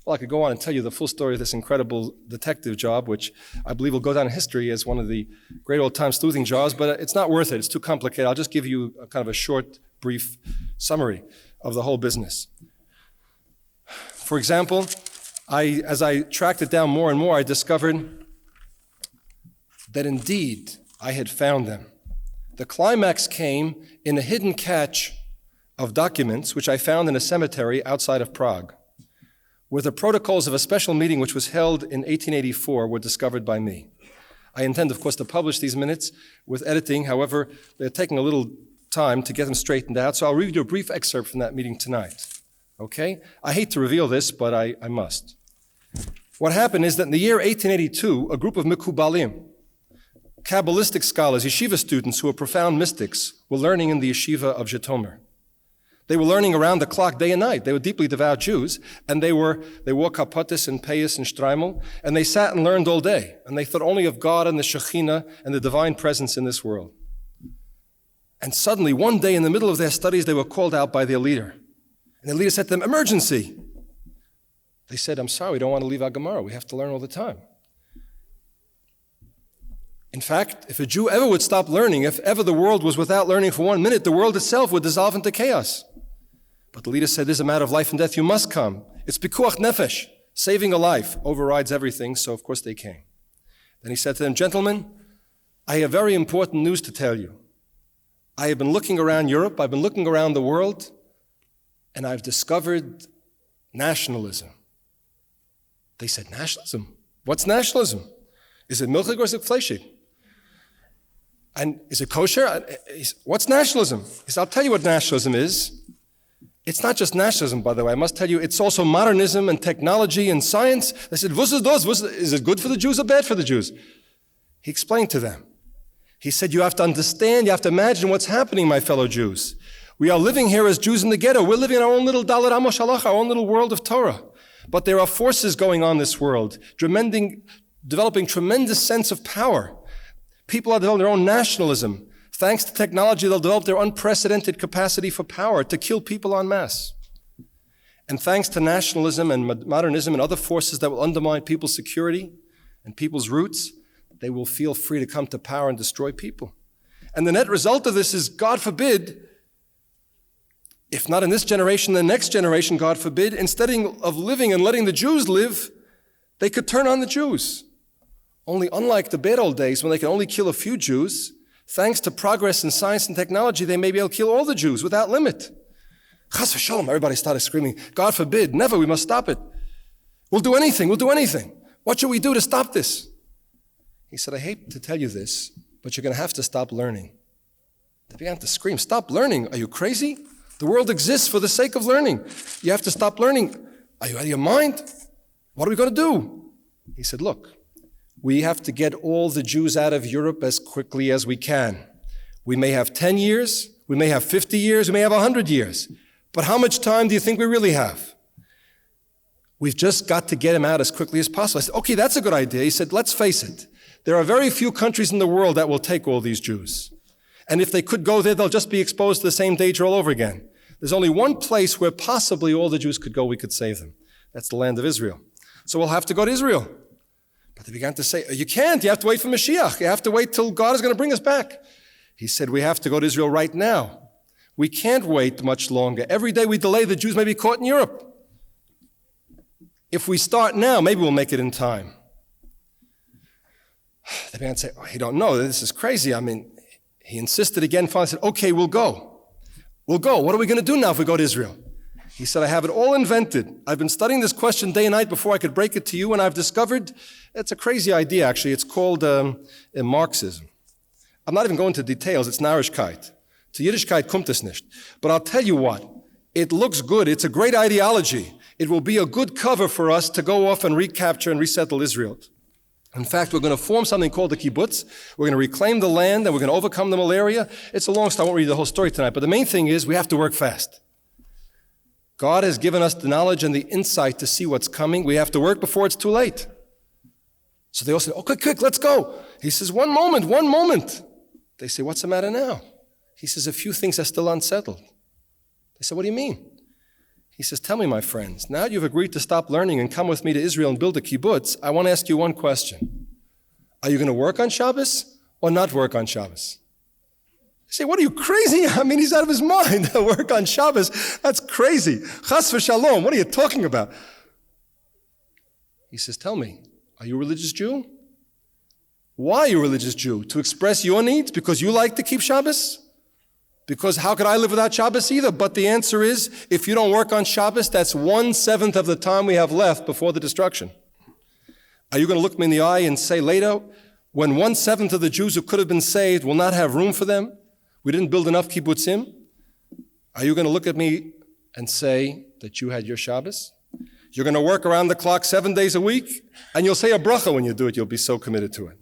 Well, I could go on and tell you the full story of this incredible detective job, which I believe will go down in history as one of the great old-time sleuthing jobs, but it's not worth it. It's too complicated. I'll just give you a kind of a short, brief summary of the whole business. For example, as I tracked it down more and more, I discovered that indeed I had found them. The climax came in a hidden cache of documents which I found in a cemetery outside of Prague, where the protocols of a special meeting which was held in 1884 were discovered by me. I intend, of course, to publish these minutes with editing. However, they're taking a little time to get them straightened out, so I'll read you a brief excerpt from that meeting tonight. Okay? I hate to reveal this, but I must. What happened is that in the year 1882, a group of Mikubalim, Kabbalistic scholars, yeshiva students who were profound mystics, were learning in the yeshiva of Zhytomyr. They were learning around the clock, day and night. They were deeply devout Jews, and they wore kapotis and payas and shtreimel, and they sat and learned all day, and they thought only of God and the Shekhinah and the divine presence in this world. And suddenly, one day in the middle of their studies, they were called out by their leader. And the leader said to them, emergency! They said, I'm sorry, we don't want to leave our Gemara. We have to learn all the time. In fact, if a Jew ever would stop learning, if ever the world was without learning for 1 minute, the world itself would dissolve into chaos. But the leader said, this is a matter of life and death. You must come. It's pikuach nefesh. Saving a life overrides everything, so of course they came. Then he said to them, gentlemen, I have very important news to tell you. I have been looking around Europe, I've been looking around the world, and I've discovered nationalism. They said, nationalism? What's nationalism? Is it milchig or is it fleshig? And is it kosher? What's nationalism? He said, I'll tell you what nationalism is. It's not just nationalism, by the way. I must tell you, it's also modernism and technology and science. They said, is it good for the Jews or bad for the Jews? He explained to them. He said, you have to understand, you have to imagine what's happening, my fellow Jews. We are living here as Jews in the ghetto. We're living in our own little Dalet Amos Halacha, our own little world of Torah. But there are forces going on in this world, developing tremendous sense of power. People are developing their own nationalism. Thanks to technology, they'll develop their unprecedented capacity for power to kill people en masse. And thanks to nationalism and modernism and other forces that will undermine people's security and people's roots, they will feel free to come to power and destroy people. And the net result of this is, God forbid, if not in this generation, the next generation, God forbid, instead of living and letting the Jews live, they could turn on the Jews. Only unlike the bad old days when they could only kill a few Jews, thanks to progress in science and technology, they may be able to kill all the Jews without limit. Chas v'shalom, everybody started screaming, God forbid, never, we must stop it. We'll do anything. What should we do to stop this? He said, I hate to tell you this, but you're going to have to stop learning. They began to scream, stop learning. Are you crazy? The world exists for the sake of learning. You have to stop learning. Are you out of your mind? What are we going to do? He said, look, we have to get all the Jews out of Europe as quickly as we can. We may have 10 years, we may have 50 years, we may have 100 years. But how much time do you think we really have? We've just got to get them out as quickly as possible. I said, okay, that's a good idea. He said, let's face it. There are very few countries in the world that will take all these Jews. And if they could go there, they'll just be exposed to the same danger all over again. There's only one place where possibly all the Jews could go, we could save them. That's the land of Israel. So we'll have to go to Israel. But they began to say, you can't. You have to wait for Mashiach. You have to wait till God is going to bring us back. He said, we have to go to Israel right now. We can't wait much longer. Every day we delay, the Jews may be caught in Europe. If we start now, maybe we'll make it in time. The man said, oh, you don't know, this is crazy. I mean, he insisted again, finally said, okay, we'll go. We'll go. What are we going to do now if we go to Israel? He said, I have it all invented. I've been studying this question day and night before I could break it to you, and I've discovered, it's a crazy idea actually, it's called Marxism. I'm not even going into details, it's Narishkeit. To Yiddishkeit kommt es nicht. But I'll tell you what, it looks good, it's a great ideology. It will be a good cover for us to go off and recapture and resettle Israel. In fact, we're going to form something called the kibbutz. We're going to reclaim the land and we're going to overcome the malaria. It's a long story, I won't read the whole story tonight, but the main thing is we have to work fast. God has given us the knowledge and the insight to see what's coming. We have to work before it's too late. So they all say, okay, quick, let's go. He says, one moment. They say, what's the matter now? He says, a few things are still unsettled. They say, what do you mean? He says, tell me, my friends, now you've agreed to stop learning and come with me to Israel and build a kibbutz, I want to ask you one question. Are you going to work on Shabbos or not work on Shabbos? They say, what are you, crazy? I mean, he's out of his mind. Work on Shabbos, that's crazy. Chas v'shalom, what are you talking about? He says, tell me, are you a religious Jew? Why are you a religious Jew? To express your needs because you like to keep Shabbos? Because how could I live without Shabbos either? But the answer is, if you don't work on Shabbos, that's 1/7 of the time we have left before the destruction. Are you going to look me in the eye and say later, when 1/7 of the Jews who could have been saved will not have room for them, we didn't build enough kibbutzim? Are you going to look at me and say that you had your Shabbos? You're going to work around the clock 7 days a week, and you'll say a bracha when you do it. You'll be so committed to it.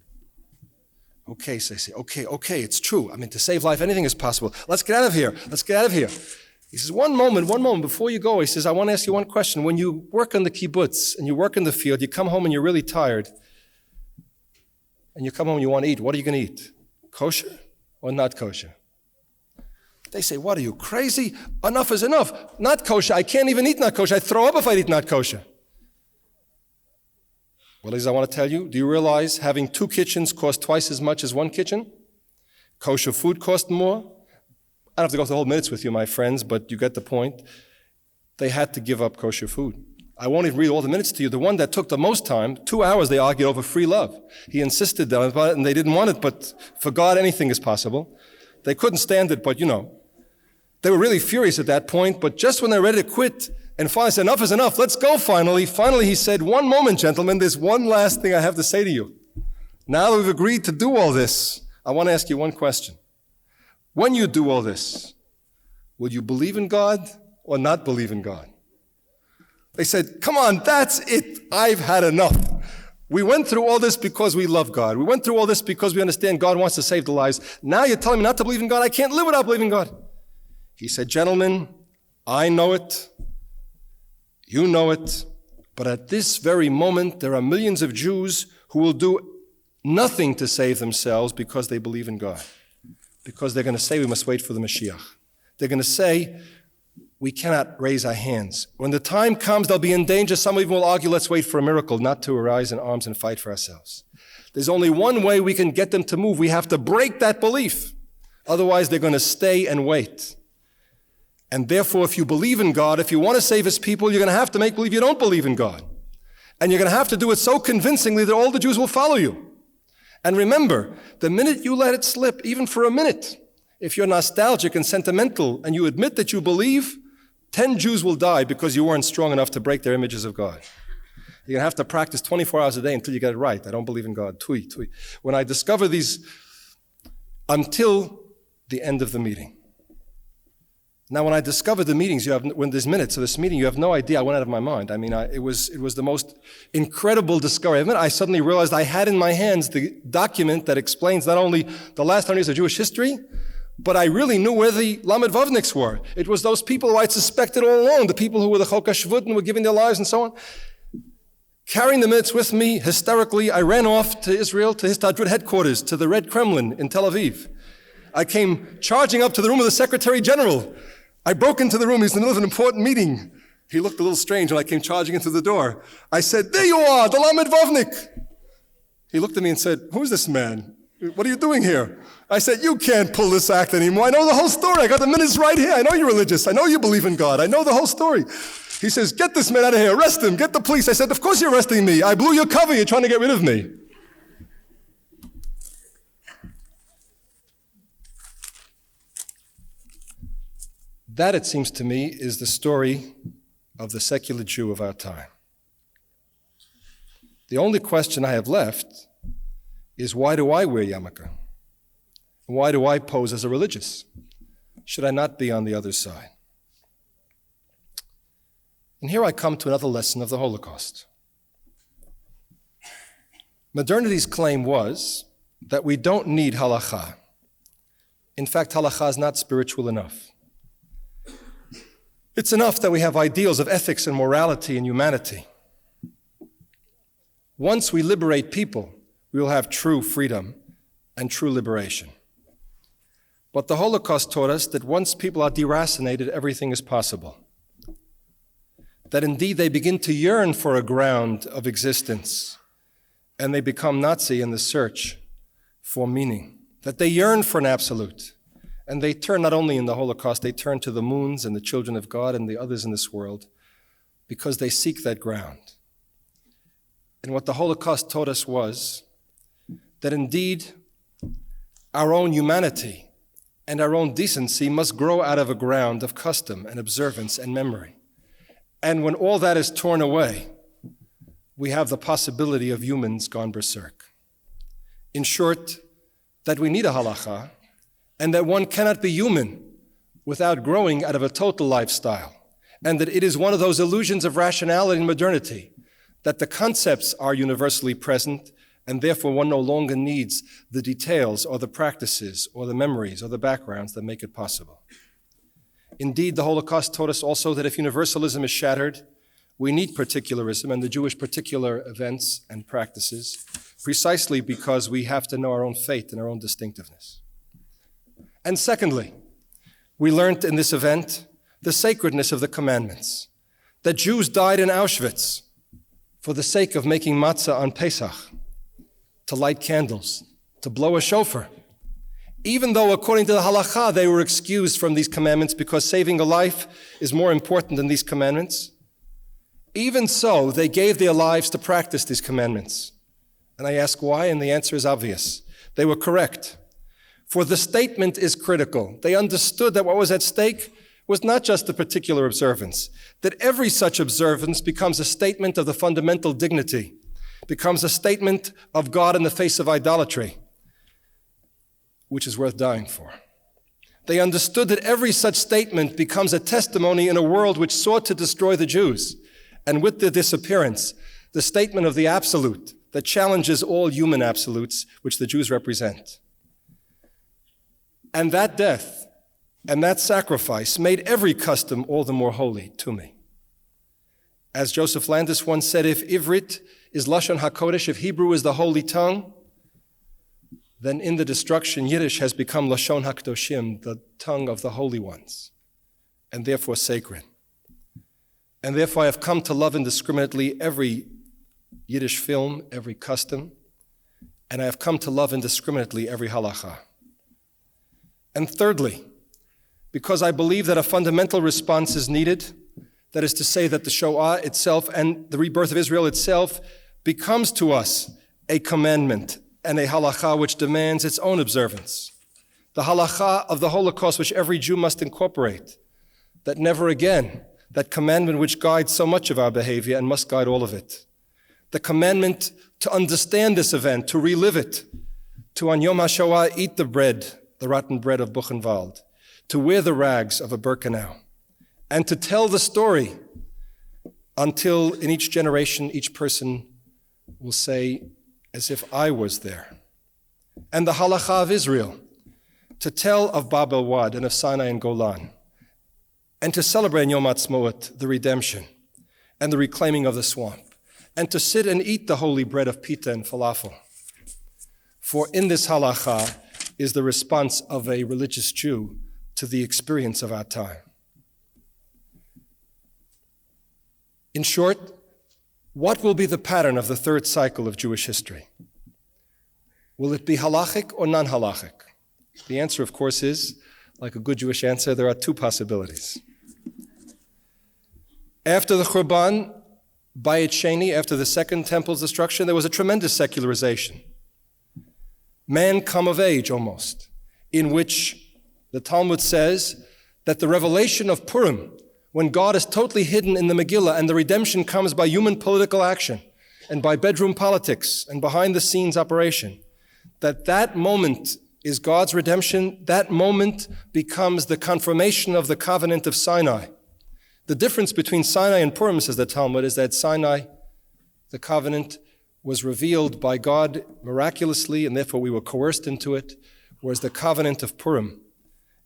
Okay, so they say, okay, it's true. I mean, to save life, anything is possible. Let's get out of here. He says, one moment, before you go, he says, I want to ask you one question. When you work on the kibbutz and you work in the field, you come home and you're really tired, and you come home and you want to eat, what are you going to eat? Kosher or not kosher? They say, what are you, crazy? Enough is enough. Not kosher. I can't even eat not kosher. I throw up if I eat not kosher. Well, ladies, I want to tell you, do you realize having 2 kitchens costs twice as much as 1 kitchen? Kosher food costs more. I don't have to go through the whole minutes with you, my friends, but you get the point. They had to give up kosher food. I won't even read all the minutes to you. The one that took the most time, 2 hours, they argued over free love. He insisted on it, and they didn't want it, but for God, anything is possible. They couldn't stand it, but they were really furious at that point, but just when they're ready to quit, and finally said, enough is enough, let's go finally. Finally, he said, one moment, gentlemen, there's one last thing I have to say to you. Now that we've agreed to do all this, I want to ask you one question. When you do all this, will you believe in God or not believe in God? They said, come on, that's it. I've had enough. We went through all this because we love God. We went through all this because we understand God wants to save the lives. Now you're telling me not to believe in God? I can't live without believing God. He said, gentlemen, I know it. You know it, but at this very moment, there are millions of Jews who will do nothing to save themselves because they believe in God. Because they're going to say we must wait for the Mashiach. They're going to say we cannot raise our hands. When the time comes, they'll be in danger. Some even will argue, let's wait for a miracle, not to arise in arms and fight for ourselves. There's only one way we can get them to move. We have to break that belief. Otherwise, they're going to stay and wait. And therefore, if you believe in God, if you want to save His people, you're going to have to make believe you don't believe in God. And you're going to have to do it so convincingly that all the Jews will follow you. And remember, the minute you let it slip, even for a minute, if you're nostalgic and sentimental and you admit that you believe, 10 Jews will die because you weren't strong enough to break their images of God. You're going to have to practice 24 hours a day until you get it right. I don't believe in God. Tui. When I discover these, until the end of the meeting. Now, when I discovered the meetings, when there's minutes of this meeting, you have no idea. I went out of my mind. I mean, it was the most incredible discovery. I suddenly realized I had in my hands the document that explains not only the last 100 years of Jewish history, but I really knew where the Lamed Vavniks were. It was those people who I'd suspected all along, the people who were the Chokashvut and were giving their lives and so on. Carrying the minutes with me, hysterically, I ran off to Israel, to Histadrut headquarters, to the Red Kremlin in Tel Aviv. I came charging up to the room of the Secretary General. I broke into the room. He was in the middle of an important meeting. He looked a little strange when I came charging into the door. I said, there you are, the Lamed Vavnik. He looked at me and said, who's this man? What are you doing here? I said, you can't pull this act anymore. I know the whole story. I got the minutes right here. I know you're religious. I know you believe in God. I know the whole story. He says, get this man out of here. Arrest him. Get the police. I said, of course you're arresting me. I blew your cover. You're trying to get rid of me. That, it seems to me, is the story of the secular Jew of our time. The only question I have left is, why do I wear yarmulke? Why do I pose as a religious? Should I not be on the other side? And here I come to another lesson of the Holocaust. Modernity's claim was that we don't need halacha. In fact, halacha is not spiritual enough. It's enough that we have ideals of ethics and morality and humanity. Once we liberate people, we will have true freedom and true liberation. But the Holocaust taught us that once people are deracinated, everything is possible. That indeed they begin to yearn for a ground of existence, and they become Nazi in the search for meaning. That they yearn for an absolute, and they turn not only in the Holocaust, they turn to the moons and the children of God and the others in this world, because they seek that ground. And what the Holocaust taught us was that indeed our own humanity and our own decency must grow out of a ground of custom and observance and memory. And when all that is torn away, we have the possibility of humans gone berserk. In short, that we need a halacha, and that one cannot be human without growing out of a total lifestyle, and that it is one of those illusions of rationality and modernity, that the concepts are universally present, and therefore one no longer needs the details or the practices or the memories or the backgrounds that make it possible. Indeed, the Holocaust taught us also that if universalism is shattered, we need particularism and the Jewish particular events and practices, precisely because we have to know our own fate and our own distinctiveness. And secondly, we learned in this event the sacredness of the commandments, that Jews died in Auschwitz for the sake of making matzah on Pesach, to light candles, to blow a shofar, even though according to the halacha they were excused from these commandments because saving a life is more important than these commandments. Even so, they gave their lives to practice these commandments. And I ask why, and the answer is obvious. They were correct. For the statement is critical. They understood that what was at stake was not just the particular observance, that every such observance becomes a statement of the fundamental dignity, becomes a statement of God in the face of idolatry, which is worth dying for. They understood that every such statement becomes a testimony in a world which sought to destroy the Jews, and with their disappearance, the statement of the absolute that challenges all human absolutes which the Jews represent. And that death and that sacrifice made every custom all the more holy to me. As Joseph Landis once said, if Ivrit is Lashon HaKodesh, if Hebrew is the holy tongue, then in the destruction, Yiddish has become Lashon HaKadoshim, the tongue of the holy ones, and therefore sacred. And therefore I have come to love indiscriminately every Yiddish film, every custom, and I have come to love indiscriminately every halacha. And thirdly, because I believe that a fundamental response is needed, that is to say that the Shoah itself and the rebirth of Israel itself becomes to us a commandment and a halacha which demands its own observance. The halacha of the Holocaust which every Jew must incorporate, that never again, that commandment which guides so much of our behavior and must guide all of it. The commandment to understand this event, to relive it, to on Yom HaShoah eat the bread, the rotten bread of Buchenwald, to wear the rags of a Birkenau, and to tell the story until in each generation, each person will say, as if I was there. And the halacha of Israel, to tell of Bab el-Wad and of Sinai and Golan, and to celebrate in Yom Ha'atzmaut the redemption and the reclaiming of the swamp, and to sit and eat the holy bread of pita and falafel. For in this halacha is the response of a religious Jew to the experience of our time. In short, what will be the pattern of the third cycle of Jewish history? Will it be halachic or non-halachic? The answer, of course, is, like a good Jewish answer, there are two possibilities. After the Churban, Bayit Sheni, after the Second Temple's destruction, there was a tremendous secularization. Man come of age, almost, in which the Talmud says that the revelation of Purim, when God is totally hidden in the Megillah and the redemption comes by human political action and by bedroom politics and behind-the-scenes operation, that moment is God's redemption. That moment becomes the confirmation of the covenant of Sinai. The difference between Sinai and Purim, says the Talmud, is that Sinai, the covenant, was revealed by God miraculously, and therefore we were coerced into it, whereas the covenant of Purim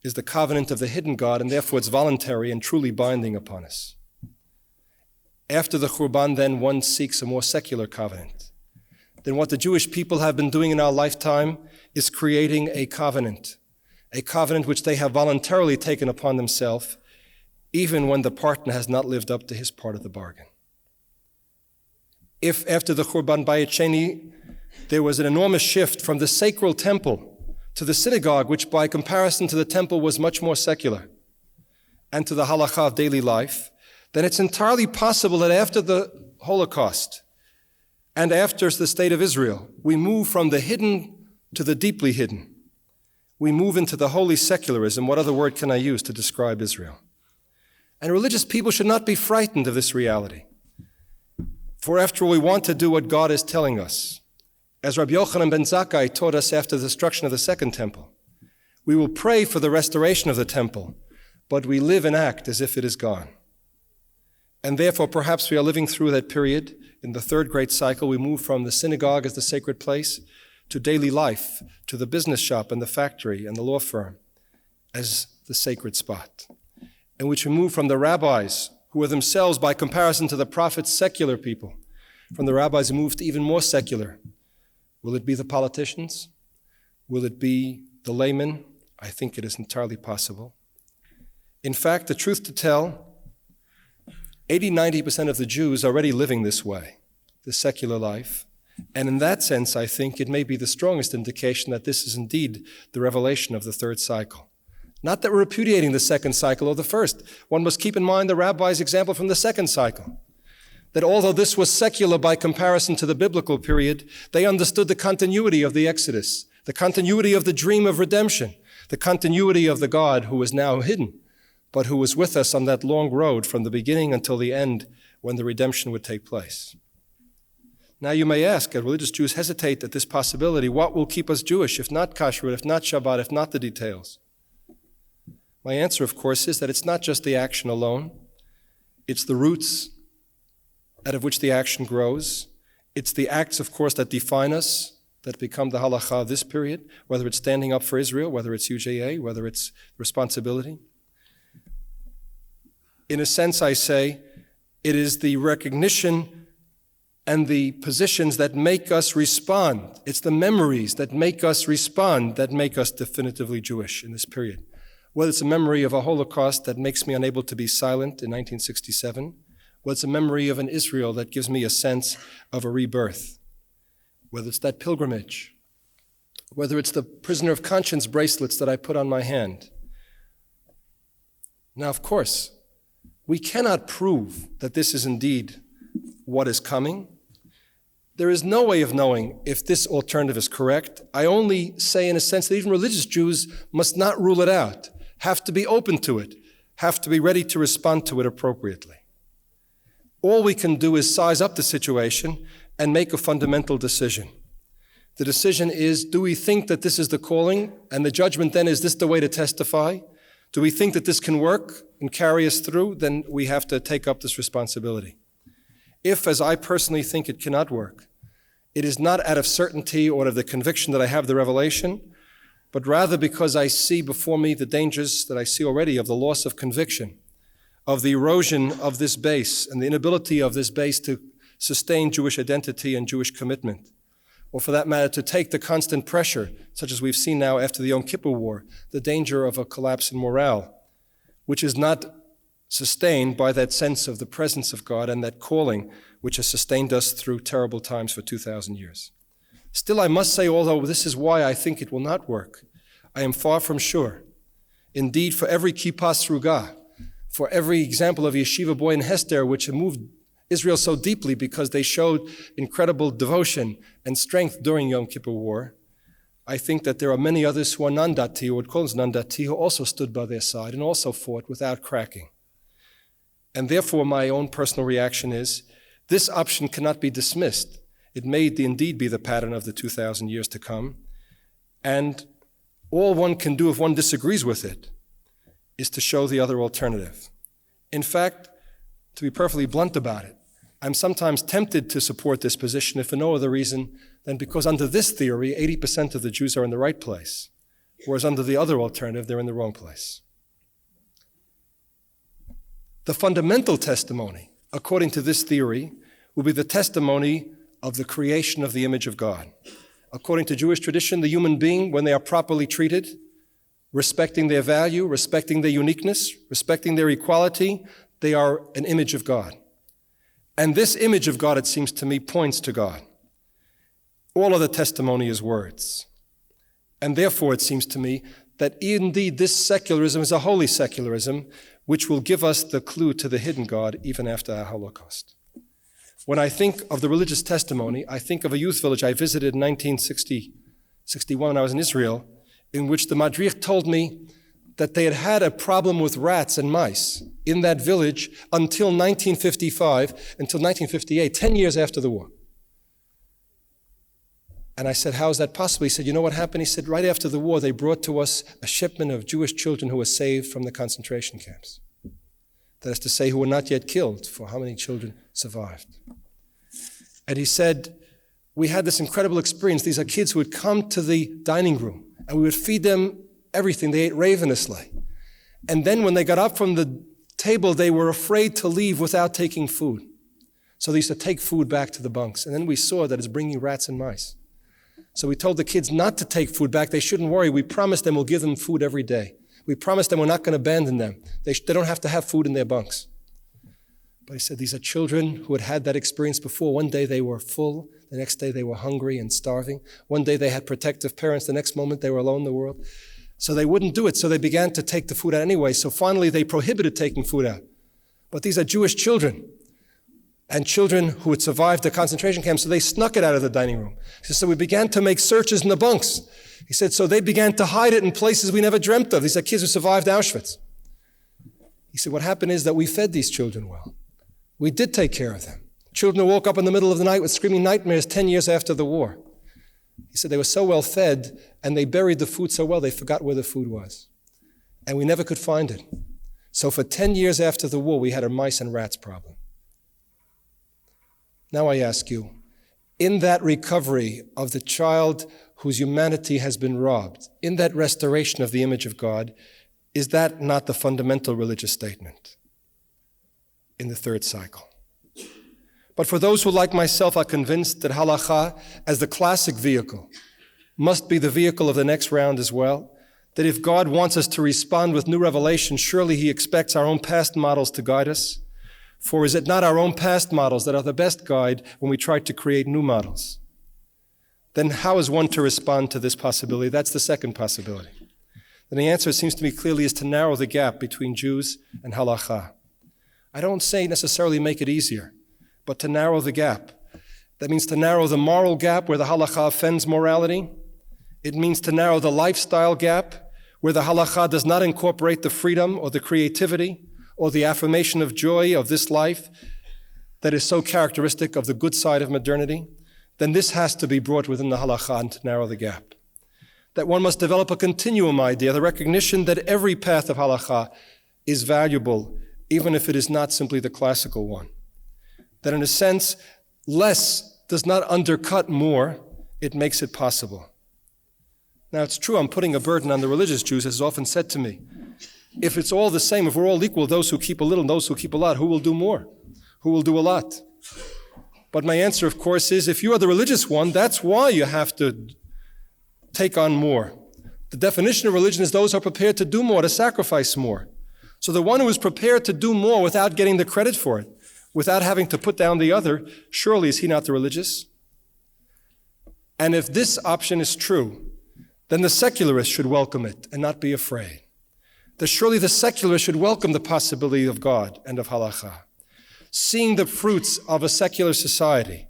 is the covenant of the hidden God, and therefore it's voluntary and truly binding upon us. After the Churban, then, one seeks a more secular covenant. Then what the Jewish people have been doing in our lifetime is creating a covenant which they have voluntarily taken upon themselves, even when the partner has not lived up to his part of the bargain. If after the Churban Bayit Sheni, there was an enormous shift from the sacred temple to the synagogue, which by comparison to the temple was much more secular, and to the halacha of daily life, then it's entirely possible that after the Holocaust and after the state of Israel, we move from the hidden to the deeply hidden. We move into the holy secularism. What other word can I use to describe Israel? And religious people should not be frightened of this reality. For after all, we want to do what God is telling us. As Rabbi Yochanan ben Zakkai taught us after the destruction of the Second Temple, we will pray for the restoration of the temple, but we live and act as if it is gone. And therefore, perhaps we are living through that period. In the third great cycle, we move from the synagogue as the sacred place to daily life, to the business shop and the factory and the law firm as the sacred spot, in which we move from the rabbis, who are themselves, by comparison to the prophets, secular people. From the rabbis, we move to even more secular. Will it be the politicians? Will it be the laymen? I think it is entirely possible. In fact, the truth to tell, 80-90% of the Jews are already living this way, the secular life. And in that sense, I think it may be the strongest indication that this is indeed the revelation of the third cycle. Not that we're repudiating the second cycle or the first. One must keep in mind the rabbi's example from the second cycle. That although this was secular by comparison to the biblical period, they understood the continuity of the Exodus, the continuity of the dream of redemption, the continuity of the God who is now hidden, but who was with us on that long road from the beginning until the end when the redemption would take place. Now you may ask, as religious Jews hesitate at this possibility, what will keep us Jewish, if not kashrut, if not Shabbat, if not the details? My answer, of course, is that it's not just the action alone. It's the roots out of which the action grows. It's the acts, of course, that define us, that become the halacha of this period, whether it's standing up for Israel, whether it's UJA, whether it's responsibility. In a sense, I say, it is the recognition and the positions that make us respond. It's the memories that make us respond, that make us definitively Jewish in this period. Whether it's a memory of a Holocaust that makes me unable to be silent in 1967, whether it's a memory of an Israel that gives me a sense of a rebirth, whether it's that pilgrimage, whether it's the prisoner of conscience bracelets that I put on my hand. Now, of course, we cannot prove that this is indeed what is coming. There is no way of knowing if this alternative is correct. I only say in a sense that even religious Jews must not rule it out, have to be open to it, have to be ready to respond to it appropriately. All we can do is size up the situation and make a fundamental decision. The decision is, do we think that this is the calling? And the judgment then, is this the way to testify? Do we think that this can work and carry us through? Then we have to take up this responsibility. If, as I personally think, it cannot work, it is not out of certainty or out of the conviction that I have the revelation, but rather because I see before me the dangers that I see already of the loss of conviction, of the erosion of this base and the inability of this base to sustain Jewish identity and Jewish commitment, or for that matter, to take the constant pressure, such as we've seen now after the Yom Kippur War, the danger of a collapse in morale, which is not sustained by that sense of the presence of God and that calling which has sustained us through terrible times for 2,000 years. Still, I must say, although this is why I think it will not work, I am far from sure. Indeed, for every kippah sruga, for every example of yeshiva boy in Hester, which moved Israel so deeply because they showed incredible devotion and strength during Yom Kippur War, I think that there are many others who are non-dati, or would call us non-dati, who also stood by their side and also fought without cracking. And therefore, my own personal reaction is, this option cannot be dismissed. It may indeed be the pattern of the 2,000 years to come. And all one can do if one disagrees with it is to show the other alternative. In fact, to be perfectly blunt about it, I'm sometimes tempted to support this position if for no other reason than because under this theory, 80% of the Jews are in the right place, whereas under the other alternative, they're in the wrong place. The fundamental testimony, according to this theory, will be the testimony of the creation of the image of God. According to Jewish tradition, the human being, when they are properly treated, respecting their value, respecting their uniqueness, respecting their equality, they are an image of God. And this image of God, it seems to me, points to God. All of the testimony is words. And therefore, it seems to me that indeed this secularism is a holy secularism, which will give us the clue to the hidden God even after our Holocaust. When I think of the religious testimony, I think of a youth village I visited in 1961 when I was in Israel, in which the madrich told me that they had had a problem with rats and mice in that village until 1955, until 1958, 10 years after the war. And I said, how is that possible? He said, you know what happened? He said, right after the war, they brought to us a shipment of Jewish children who were saved from the concentration camps. That is to say, who were not yet killed, for how many children survived. And he said, we had this incredible experience. These are kids who would come to the dining room, and we would feed them everything. They ate ravenously. And then when they got up from the table, they were afraid to leave without taking food. So they used to take food back to the bunks. And then we saw that it's bringing rats and mice. So we told the kids not to take food back. They shouldn't worry. We promised them we'll give them food every day. We promised them we're not going to abandon them. They don't have to have food in their bunks. But he said these are children who had had that experience before. One day they were full. The next day they were hungry and starving. One day they had protective parents. The next moment they were alone in the world. So they wouldn't do it. So they began to take the food out anyway. So finally they prohibited taking food out. But these are Jewish children. And children who had survived the concentration camp, so they snuck it out of the dining room. He said, so we began to make searches in the bunks. He said, so they began to hide it in places we never dreamt of. These are kids who survived Auschwitz. He said, what happened is that we fed these children well. We did take care of them. Children who woke up in the middle of the night with screaming nightmares 10 years after the war. He said they were so well fed and they buried the food so well they forgot where the food was. And we never could find it. So for 10 years after the war, we had a mice and rats problem. Now I ask you, in that recovery of the child whose humanity has been robbed, in that restoration of the image of God, is that not the fundamental religious statement in the third cycle? But for those who, like myself, are convinced that Halacha, as the classic vehicle, must be the vehicle of the next round as well, that if God wants us to respond with new revelation, surely He expects our own past models to guide us. For is it not our own past models that are the best guide when we try to create new models? Then how is one to respond to this possibility? That's the second possibility. And the answer, it seems to me clearly, is to narrow the gap between Jews and Halacha. I don't say necessarily make it easier, but to narrow the gap. That means to narrow the moral gap where the Halacha offends morality. It means to narrow the lifestyle gap where the Halacha does not incorporate the freedom or the creativity or the affirmation of joy of this life that is so characteristic of the good side of modernity. Then this has to be brought within the Halacha to narrow the gap. That one must develop a continuum idea, the recognition that every path of Halacha is valuable, even if it is not simply the classical one. That in a sense, less does not undercut more, it makes it possible. Now it's true, I'm putting a burden on the religious Jews, as is often said to me. If it's all the same, if we're all equal, those who keep a little and those who keep a lot, who will do more? Who will do a lot? But my answer, of course, is if you are the religious one, that's why you have to take on more. The definition of religion is those who are prepared to do more, to sacrifice more. So the one who is prepared to do more without getting the credit for it, without having to put down the other, surely is he not the religious? And if this option is true, then the secularists should welcome it and not be afraid. That surely the secularists should welcome the possibility of God and of halacha. Seeing the fruits of a secular society,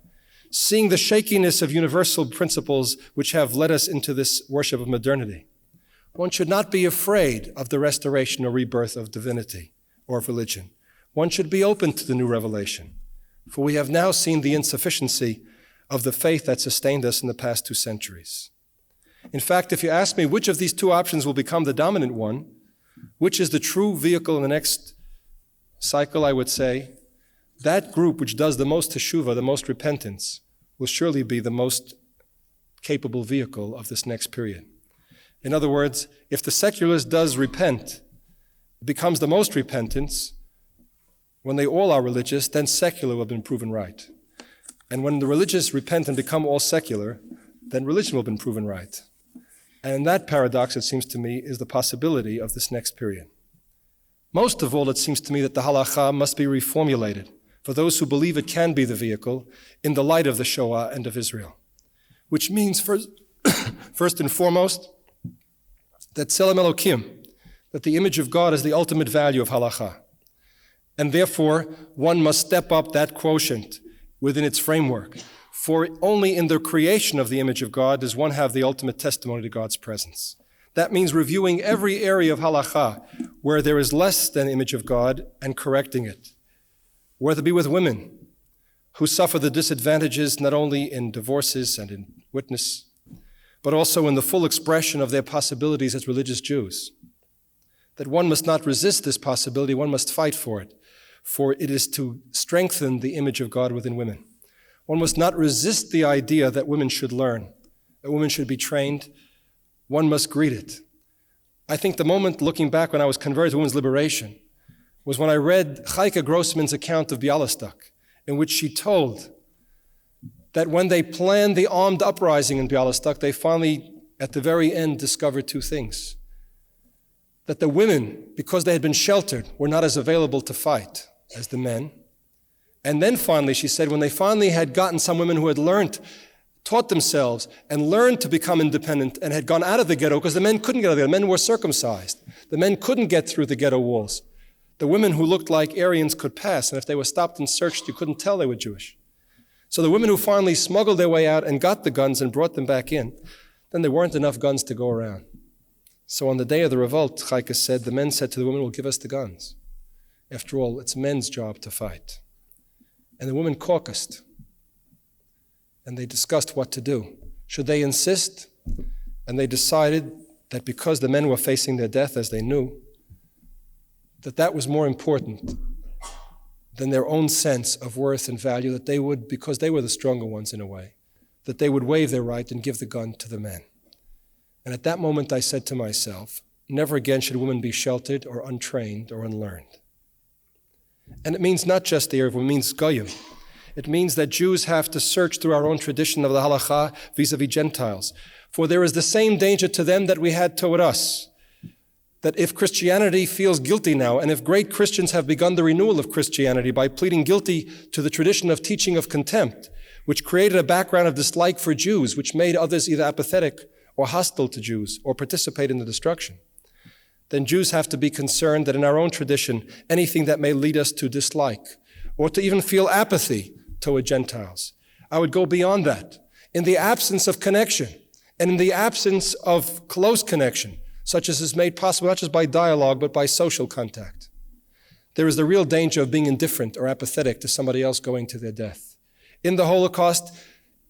seeing the shakiness of universal principles which have led us into this worship of modernity, one should not be afraid of the restoration or rebirth of divinity or of religion. One should be open to the new revelation, for we have now seen the insufficiency of the faith that sustained us in the past 2 centuries. In fact, if you ask me which of these 2 options will become the dominant one, which is the true vehicle in the next cycle, I would say, that group which does the most teshuvah, the most repentance, will surely be the most capable vehicle of this next period. In other words, if the secularist does repent, becomes the most repentance, when they all are religious, then secular will have been proven right. And when the religious repent and become all secular, then religion will have been proven right. And in that paradox, it seems to me, is the possibility of this next period. Most of all, it seems to me that the halacha must be reformulated for those who believe it can be the vehicle in the light of the Shoah and of Israel. Which means, first and foremost, that Tselem Elokim, that the image of God is the ultimate value of halacha. And therefore, one must step up that quotient within its framework. For only in the creation of the image of God does one have the ultimate testimony to God's presence. That means reviewing every area of halacha where there is less than image of God and correcting it. Whether it be with women who suffer the disadvantages not only in divorces and in witness, but also in the full expression of their possibilities as religious Jews. That one must not resist this possibility, one must fight for it is to strengthen the image of God within women. One must not resist the idea that women should learn, that women should be trained. One must greet it. I think the moment, looking back when I was converted to women's liberation, was when I read Chaika Grossman's account of Bialystok, in which she told that when they planned the armed uprising in Bialystok, they finally, at the very end, discovered 2 things. That the women, because they had been sheltered, were not as available to fight as the men. And then finally, she said, when they finally had gotten some women who had taught themselves and learned to become independent and had gone out of the ghetto, because the men couldn't get out of the ghetto, the men were circumcised. The men couldn't get through the ghetto walls. The women who looked like Aryans could pass, and if they were stopped and searched, you couldn't tell they were Jewish. So the women who finally smuggled their way out and got the guns and brought them back in, then there weren't enough guns to go around. So on the day of the revolt, Chaika said, the men said to the women, well, give us the guns. After all, it's men's job to fight. And the women caucused, and they discussed what to do. Should they insist? And they decided that because the men were facing their death, as they knew, that was more important than their own sense of worth and value, that they would, because they were the stronger ones in a way, that they would waive their right and give the gun to the men. And at that moment I said to myself, never again should women be sheltered or untrained or unlearned. And it means not just the Erev, it means Goyim. It means that Jews have to search through our own tradition of the halacha vis-a-vis Gentiles. For there is the same danger to them that we had toward us. That if Christianity feels guilty now, and if great Christians have begun the renewal of Christianity by pleading guilty to the tradition of teaching of contempt, which created a background of dislike for Jews, which made others either apathetic or hostile to Jews or participate in the destruction, then Jews have to be concerned that in our own tradition, anything that may lead us to dislike or to even feel apathy toward Gentiles. I would go beyond that. In the absence of connection and in the absence of close connection, such as is made possible not just by dialogue but by social contact, there is the real danger of being indifferent or apathetic to somebody else going to their death. In the Holocaust,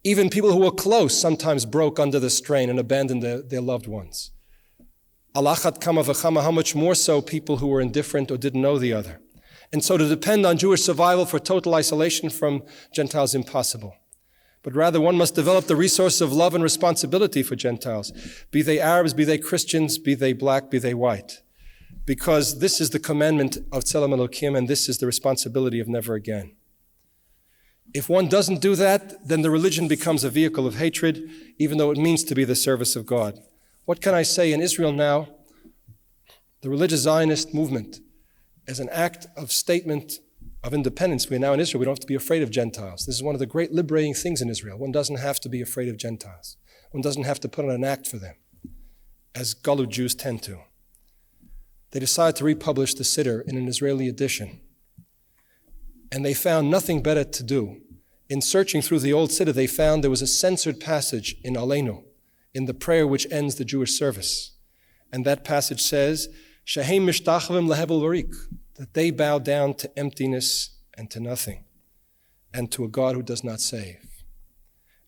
even people who were close sometimes broke under the strain and abandoned their loved ones. Alachat kama v'chama, how much more so people who were indifferent or didn't know the other. And so to depend on Jewish survival for total isolation from Gentiles is impossible. But rather one must develop the resource of love and responsibility for Gentiles, be they Arabs, be they Christians, be they black, be they white. Because this is the commandment of Tzelem Elokim, and this is the responsibility of never again. If one doesn't do that, then the religion becomes a vehicle of hatred, even though it means to be the service of God. What can I say? In Israel now, the religious Zionist movement, as an act of statement of independence. We're now in Israel. We don't have to be afraid of Gentiles. This is one of the great liberating things in Israel. One doesn't have to be afraid of Gentiles. One doesn't have to put on an act for them, as Galut Jews tend to. They decided to republish the Siddur in an Israeli edition. And they found nothing better to do. In searching through the old Siddur, they found there was a censored passage in Aleinu, in the prayer which ends the Jewish service. And that passage says, Shehem mishtachavim lehevel varik, that they bow down to emptiness and to nothing, and to a God who does not save.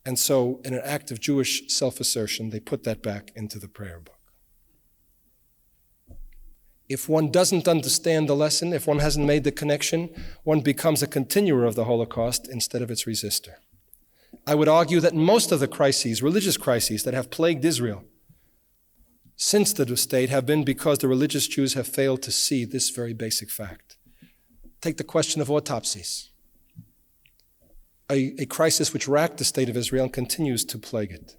And so, in an act of Jewish self-assertion, they put that back into the prayer book. If one doesn't understand the lesson, if one hasn't made the connection, one becomes a continuer of the Holocaust instead of its resistor. I would argue that most of the crises, religious crises, that have plagued Israel since the state have been because the religious Jews have failed to see this very basic fact. Take the question of autopsies, a crisis which racked the state of Israel and continues to plague it.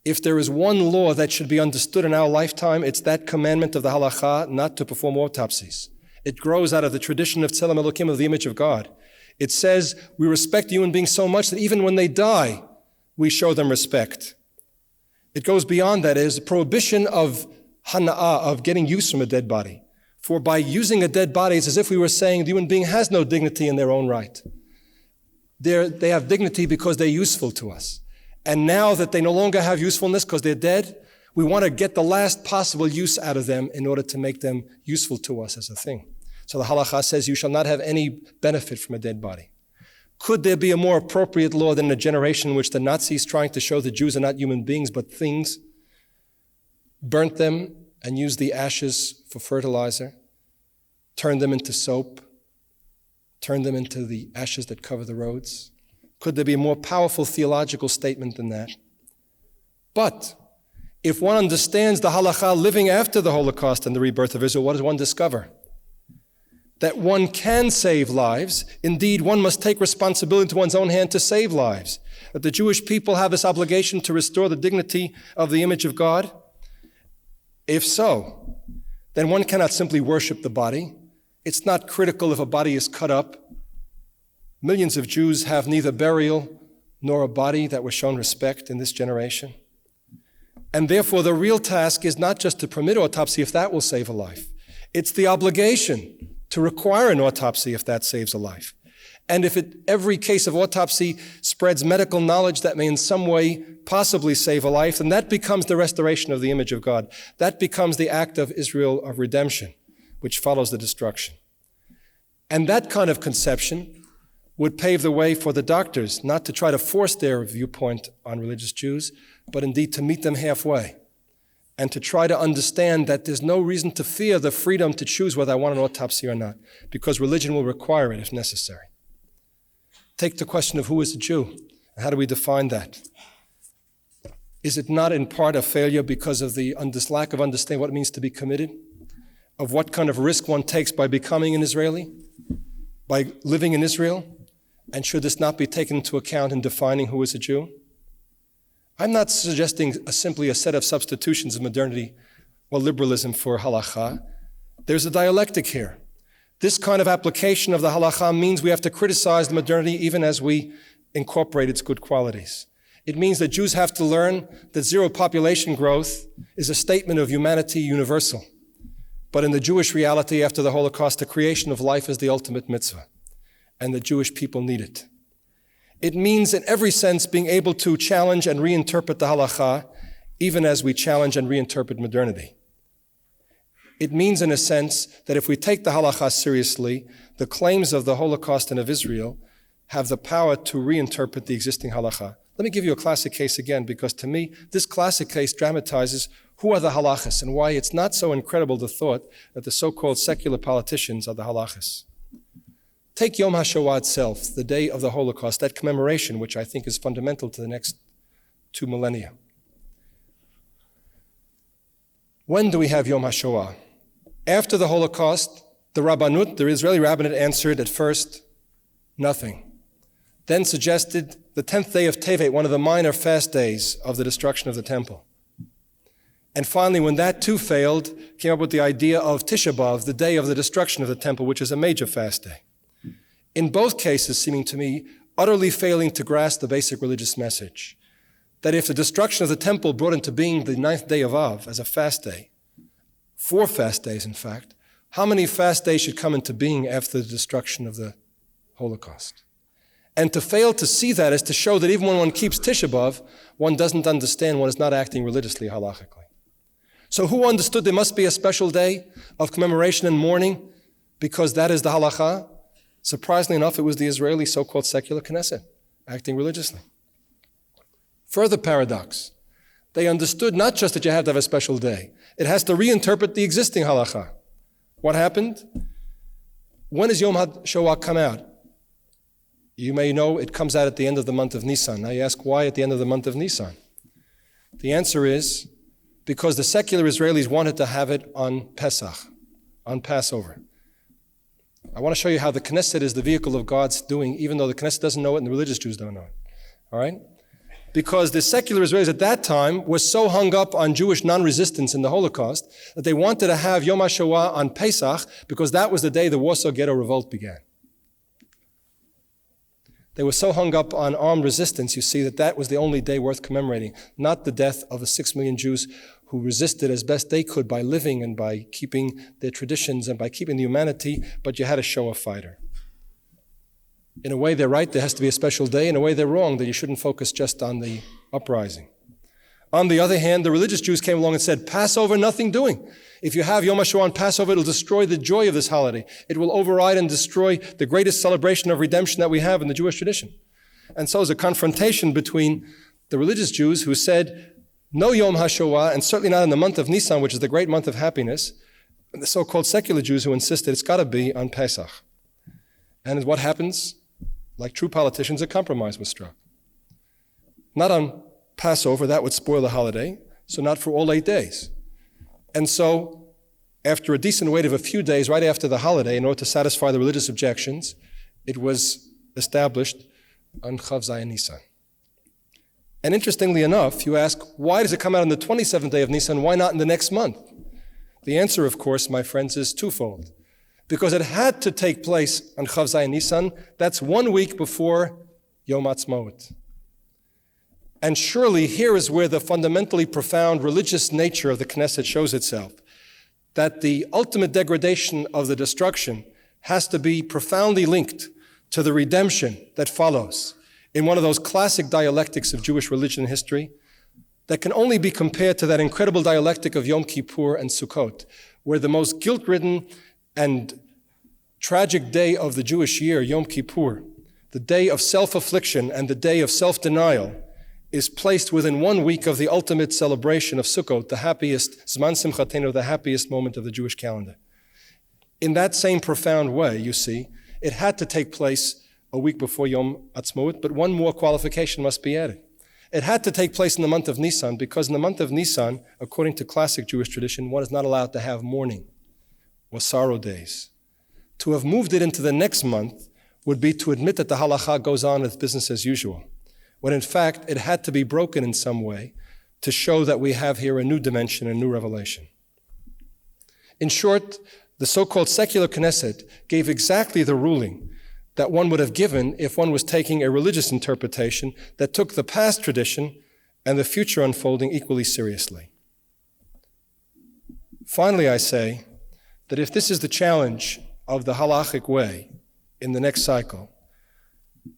If there is one law that should be understood in our lifetime, it's that commandment of the Halacha not to perform autopsies. It grows out of the tradition of Tzelem Elokim, of the image of God. It says we respect human beings so much that even when they die, we show them respect. It goes beyond that. It is a prohibition of hana'ah, of getting use from a dead body. For by using a dead body, it's as if we were saying the human being has no dignity in their own right. They have dignity because they're useful to us. And now that they no longer have usefulness because they're dead, we want to get the last possible use out of them in order to make them useful to us as a thing. So the Halacha says you shall not have any benefit from a dead body. Could there be a more appropriate law than a generation in which the Nazis, trying to show the Jews are not human beings but things, burnt them and used the ashes for fertilizer, turned them into soap, turned them into the ashes that cover the roads? Could there be a more powerful theological statement than that? But if one understands the Halacha living after the Holocaust and the rebirth of Israel, what does one discover? That one can save lives. Indeed, one must take responsibility into one's own hand to save lives. That the Jewish people have this obligation to restore the dignity of the image of God. If so, then one cannot simply worship the body. It's not critical if a body is cut up. Millions of Jews have neither burial nor a body that was shown respect in this generation. And therefore, the real task is not just to permit autopsy if that will save a life. It's the obligation to require an autopsy if that saves a life. And if every case of autopsy spreads medical knowledge that may in some way possibly save a life, then that becomes the restoration of the image of God. That becomes the act of Israel of redemption, which follows the destruction. And that kind of conception would pave the way for the doctors not to try to force their viewpoint on religious Jews, but indeed to meet them halfway and to try to understand that there's no reason to fear the freedom to choose whether I want an autopsy or not, because religion will require it if necessary. Take the question of who is a Jew, and how do we define that? Is it not in part a failure because of the lack of understanding what it means to be committed, of what kind of risk one takes by becoming an Israeli, by living in Israel? And should this not be taken into account in defining who is a Jew? I'm not suggesting simply a set of substitutions of modernity or liberalism for halacha. There's a dialectic here. This kind of application of the halacha means we have to criticize the modernity even as we incorporate its good qualities. It means that Jews have to learn that zero population growth is a statement of humanity universal. But in the Jewish reality after the Holocaust, the creation of life is the ultimate mitzvah, and the Jewish people need it. It means in every sense being able to challenge and reinterpret the halacha, even as we challenge and reinterpret modernity. It means in a sense that if we take the halacha seriously, the claims of the Holocaust and of Israel have the power to reinterpret the existing halacha. Let me give you a classic case again, because to me, this classic case dramatizes who are the halachas and why it's not so incredible the thought that the so-called secular politicians are the halachas. Take Yom HaShoah itself, the day of the Holocaust, that commemoration, which I think is fundamental to the next 2 millennia. When do we have Yom HaShoah? After the Holocaust, the Rabbanut, the Israeli rabbinate, answered at first, nothing. Then suggested the 10th day of Tevet, one of the minor fast days of the destruction of the temple. And finally, when that too failed, came up with the idea of Tisha B'Av, the day of the destruction of the temple, which is a major fast day. in both cases seeming to me utterly failing to grasp the basic religious message, that if the destruction of the temple brought into being the 9th day of Av as a fast day, 4 fast days in fact, how many fast days should come into being after the destruction of the Holocaust? And to fail to see that is to show that even when one keeps Tisha B'Av, one doesn't understand, one is not acting religiously, halachically. So who understood there must be a special day of commemoration and mourning because that is the halacha? Surprisingly enough, it was the Israeli so-called secular Knesset, acting religiously. Further paradox, they understood not just that you have to have a special day, it has to reinterpret the existing halacha. What happened? When does Yom HaShoah come out? You may know it comes out at the end of the month of Nisan. Now you ask, why at the end of the month of Nisan? The answer is because the secular Israelis wanted to have it on Pesach, on Passover. I want to show you how the Knesset is the vehicle of God's doing, even though the Knesset doesn't know it and the religious Jews don't know it. All right? Because the secular Israelis at that time were so hung up on Jewish non-resistance in the Holocaust that they wanted to have Yom HaShoah on Pesach because that was the day the Warsaw Ghetto Revolt began. They were so hung up on armed resistance, you see, that was the only day worth commemorating, not the death of the 6 million Jews who resisted as best they could by living and by keeping their traditions and by keeping the humanity, but you had to show a fighter. In a way, they're right, there has to be a special day. In a way, they're wrong, that you shouldn't focus just on the uprising. On the other hand, the religious Jews came along and said, Passover, nothing doing. If you have Yom HaShoah on Passover, it'll destroy the joy of this holiday. It will override and destroy the greatest celebration of redemption that we have in the Jewish tradition. And so there's a confrontation between the religious Jews who said, no Yom HaShoah, and certainly not in the month of Nisan, which is the great month of happiness, and the so-called secular Jews who insisted it's got to be on Pesach. And what happens? Like true politicians, a compromise was struck. Not on Passover, that would spoil the holiday, so not for all 8 days. And so, after a decent wait of a few days right after the holiday, in order to satisfy the religious objections, it was established on Chav Zayin Nisan. And interestingly enough, you ask, why does it come out on the 27th day of Nisan? Why not in the next month? The answer, of course, my friends, is twofold. Because it had to take place on Chav Zayin Nisan, that's 1 week before Yom Ha'atzmaut. And surely here is where the fundamentally profound religious nature of the Knesset shows itself, that the ultimate degradation of the destruction has to be profoundly linked to the redemption that follows in one of those classic dialectics of Jewish religion and history that can only be compared to that incredible dialectic of Yom Kippur and Sukkot, where the most guilt-ridden and tragic day of the Jewish year, Yom Kippur, the day of self-affliction and the day of self-denial, is placed within 1 week of the ultimate celebration of Sukkot, the happiest, Zman Simchatenu, the happiest moment of the Jewish calendar. In that same profound way, you see, it had to take place a week before Yom Ha'atzmaut, but one more qualification must be added. It had to take place in the month of Nisan, because in the month of Nisan, according to classic Jewish tradition, one is not allowed to have mourning or sorrow days. To have moved it into the next month would be to admit that the halacha goes on as business as usual, when in fact it had to be broken in some way to show that we have here a new dimension, a new revelation. In short, the so-called secular Knesset gave exactly the ruling that one would have given if one was taking a religious interpretation that took the past tradition and the future unfolding equally seriously. Finally, I say that if this is the challenge of the halachic way in the next cycle,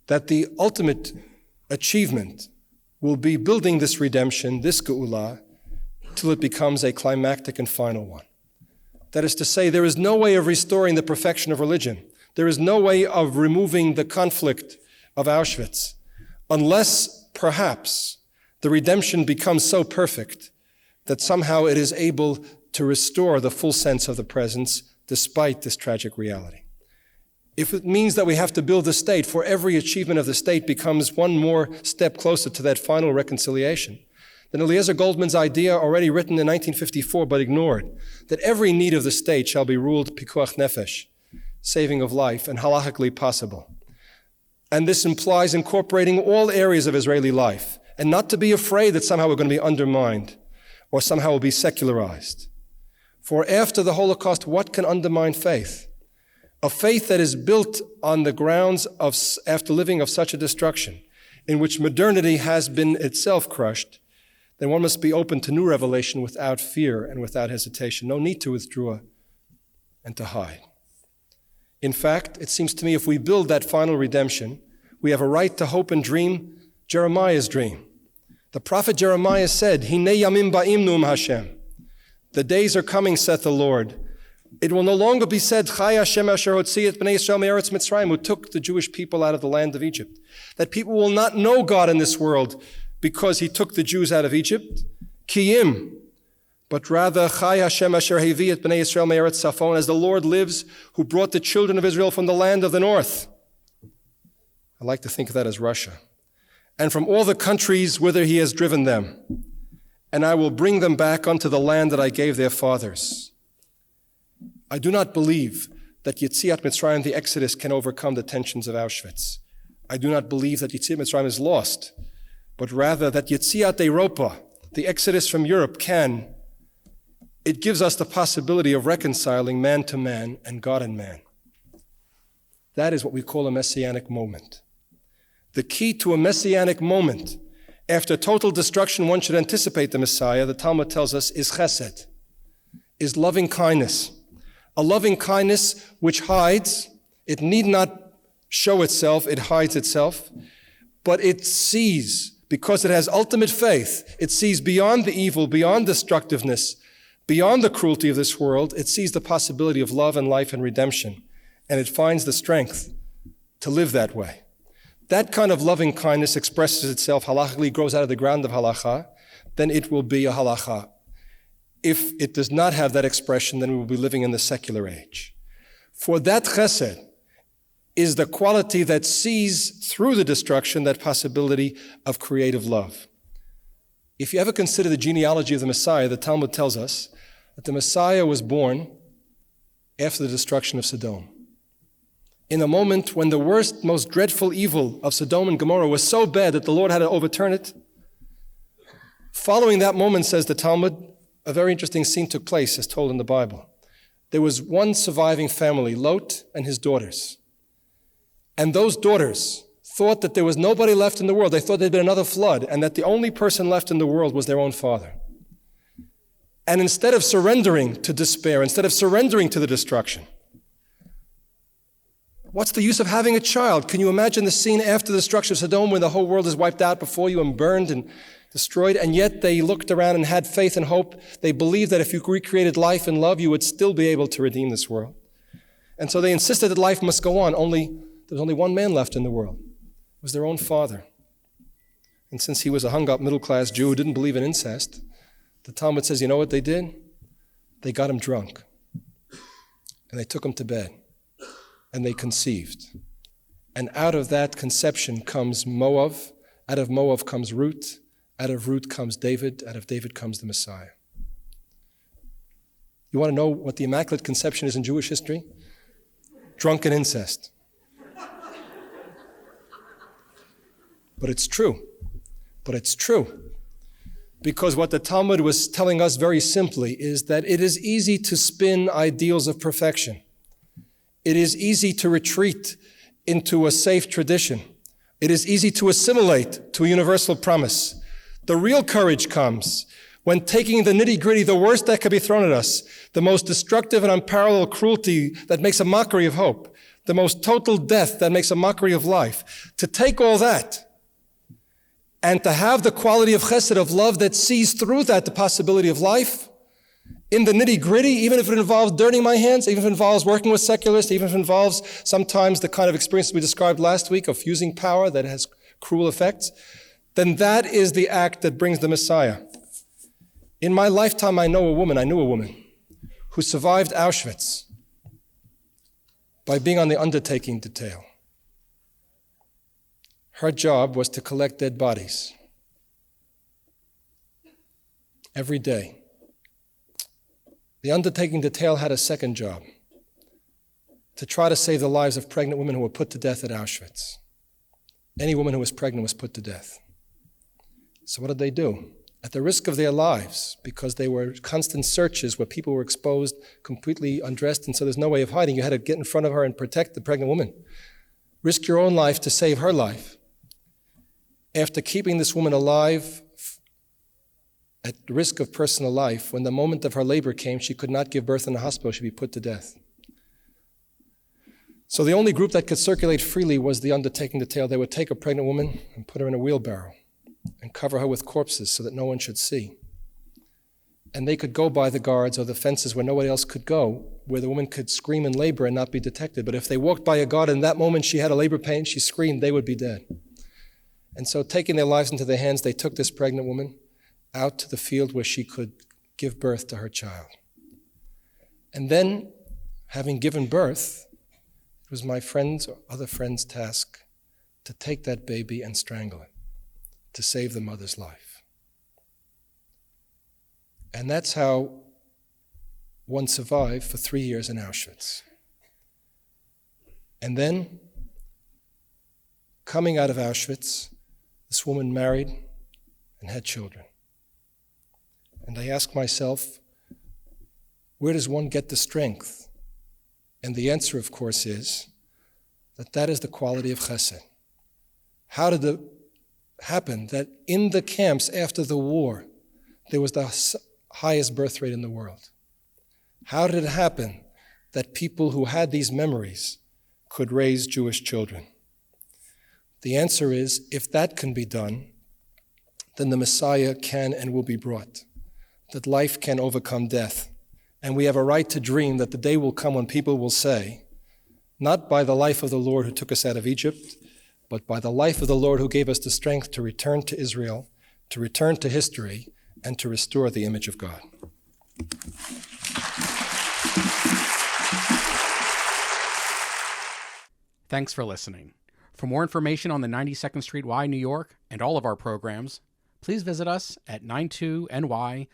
that the ultimate achievement will be building this redemption, this geula, till it becomes a climactic and final one. That is to say, there is no way of restoring the perfection of religion. There is no way of removing the conflict of Auschwitz, unless, perhaps, the redemption becomes so perfect that somehow it is able to restore the full sense of the presence despite this tragic reality. If it means that we have to build the state, for every achievement of the state becomes one more step closer to that final reconciliation, then Eliezer Goldman's idea, already written in 1954 but ignored, that every need of the state shall be ruled pikuach nefesh, saving of life, and halachically possible. And this implies incorporating all areas of Israeli life, and not to be afraid that somehow we're going to be undermined, or somehow we'll be secularized. For after the Holocaust, what can undermine faith? a faith that is built on the grounds of after living of such a destruction, in which modernity has been itself crushed, then one must be open to new revelation without fear and without hesitation. No need to withdraw and to hide. In fact, it seems to me if we build that final redemption, we have a right to hope and dream Jeremiah's dream. The prophet Jeremiah said, Hinei yamim ba'im nu'um Hashem. The days are coming, saith the Lord. It will no longer be said, Chai Hashem asher hotzii et bnei Yisrael me'eretz Mitzrayim, who took the Jewish people out of the land of Egypt. That people will not know God in this world because he took the Jews out of Egypt. Kiyim. But rather, Chai Hashem asher hevi et bnei Yisrael me'eretz Safon, as the Lord lives, who brought the children of Israel from the land of the north. I like to think of that as Russia. And from all the countries whither he has driven them. And I will bring them back unto the land that I gave their fathers. I do not believe that Yitziat Mitzrayim, the Exodus, can overcome the tensions of Auschwitz. I do not believe that Yitziat Mitzrayim is lost, but rather that Yitziat Europa, the Exodus from Europe, can. It gives us the possibility of reconciling man to man and God and man. That is what we call a messianic moment. The key to a messianic moment, after total destruction, one should anticipate the Messiah, the Talmud tells us, is chesed, is loving kindness. A loving kindness which hides, it need not show itself, it hides itself, but it sees, because it has ultimate faith, it sees beyond the evil, beyond destructiveness, beyond the cruelty of this world, it sees the possibility of love and life and redemption, and it finds the strength to live that way. That kind of loving kindness expresses itself halachically, grows out of the ground of halacha, then it will be a halacha. If it does not have that expression, then we will be living in the secular age. For that chesed is the quality that sees through the destruction that possibility of creative love. If you ever consider the genealogy of the Messiah, the Talmud tells us that the Messiah was born after the destruction of Sodom. In a moment when the worst, most dreadful evil of Sodom and Gomorrah was so bad that the Lord had to overturn it. Following that moment, says the Talmud, a very interesting scene took place, as told in the Bible. There was one surviving family, Lot and his daughters. And those daughters thought that there was nobody left in the world. They thought there'd been another flood, and that the only person left in the world was their own father. And instead of surrendering to despair, instead of surrendering to the destruction, what's the use of having a child? Can you imagine the scene after the destruction of Sodom when the whole world is wiped out before you and burned and destroyed? And yet they looked around and had faith and hope. They believed that if you recreated life and love, you would still be able to redeem this world. And so they insisted that life must go on. There was only one man left in the world. It was their own father. And since he was a hung-up middle-class Jew who didn't believe in incest, the Talmud says, you know what they did? They got him drunk. And they took him to bed. And they conceived. And out of that conception comes Moab. Out of Moab comes Ruth. Out of Ruth comes David. Out of David comes the Messiah. You want to know what the Immaculate Conception is in Jewish history? Drunken incest. But it's true. But it's true. Because what the Talmud was telling us very simply is that it is easy to spin ideals of perfection. It is easy to retreat into a safe tradition. It is easy to assimilate to a universal promise. The real courage comes when taking the nitty-gritty, the worst that could be thrown at us, the most destructive and unparalleled cruelty that makes a mockery of hope, the most total death that makes a mockery of life, to take all that and to have the quality of chesed, of love, that sees through that the possibility of life, in the nitty-gritty, even if it involves dirtying my hands, even if it involves working with secularists, even if it involves sometimes the kind of experience we described last week of using power that has cruel effects, then that is the act that brings the Messiah. In my lifetime, I knew a woman who survived Auschwitz by being on the undertaking detail. Her job was to collect dead bodies every day. The undertaking detail had a second job, to try to save the lives of pregnant women who were put to death at Auschwitz. Any woman who was pregnant was put to death. So what did they do? at the risk of their lives, because they were constant searches where people were exposed, completely undressed, and so there's no way of hiding. You had to get in front of her and protect the pregnant woman. Risk your own life to save her life. After keeping this woman alive at the risk of personal life, when the moment of her labor came, she could not give birth in the hospital, she'd be put to death. So the only group that could circulate freely was the undertaking detail. They would take a pregnant woman and put her in a wheelbarrow and cover her with corpses so that no one should see. And they could go by the guards or the fences where nobody else could go, where the woman could scream in labor and not be detected. But if they walked by a guard and in that moment she had a labor pain, she screamed, they would be dead. And so taking their lives into their hands, they took this pregnant woman out to the field where she could give birth to her child. And then, having given birth, it was my friend's or other friend's task to take that baby and strangle it, to save the mother's life. And that's how one survived for 3 years in Auschwitz. And then, coming out of Auschwitz, this woman married and had children. And I ask myself, where does one get the strength? And the answer, of course, is that that is the quality of chesed. How did it happen that in the camps after the war, there was the highest birth rate in the world? How did it happen that people who had these memories could raise Jewish children? The answer is, if that can be done, then the Messiah can and will be brought, that life can overcome death. And we have a right to dream that the day will come when people will say, not by the life of the Lord who took us out of Egypt, but by the life of the Lord who gave us the strength to return to Israel, to return to history, and to restore the image of God. Thanks for listening. For more information on the 92nd Street Y, New York, and all of our programs, please visit us at 92ny.org.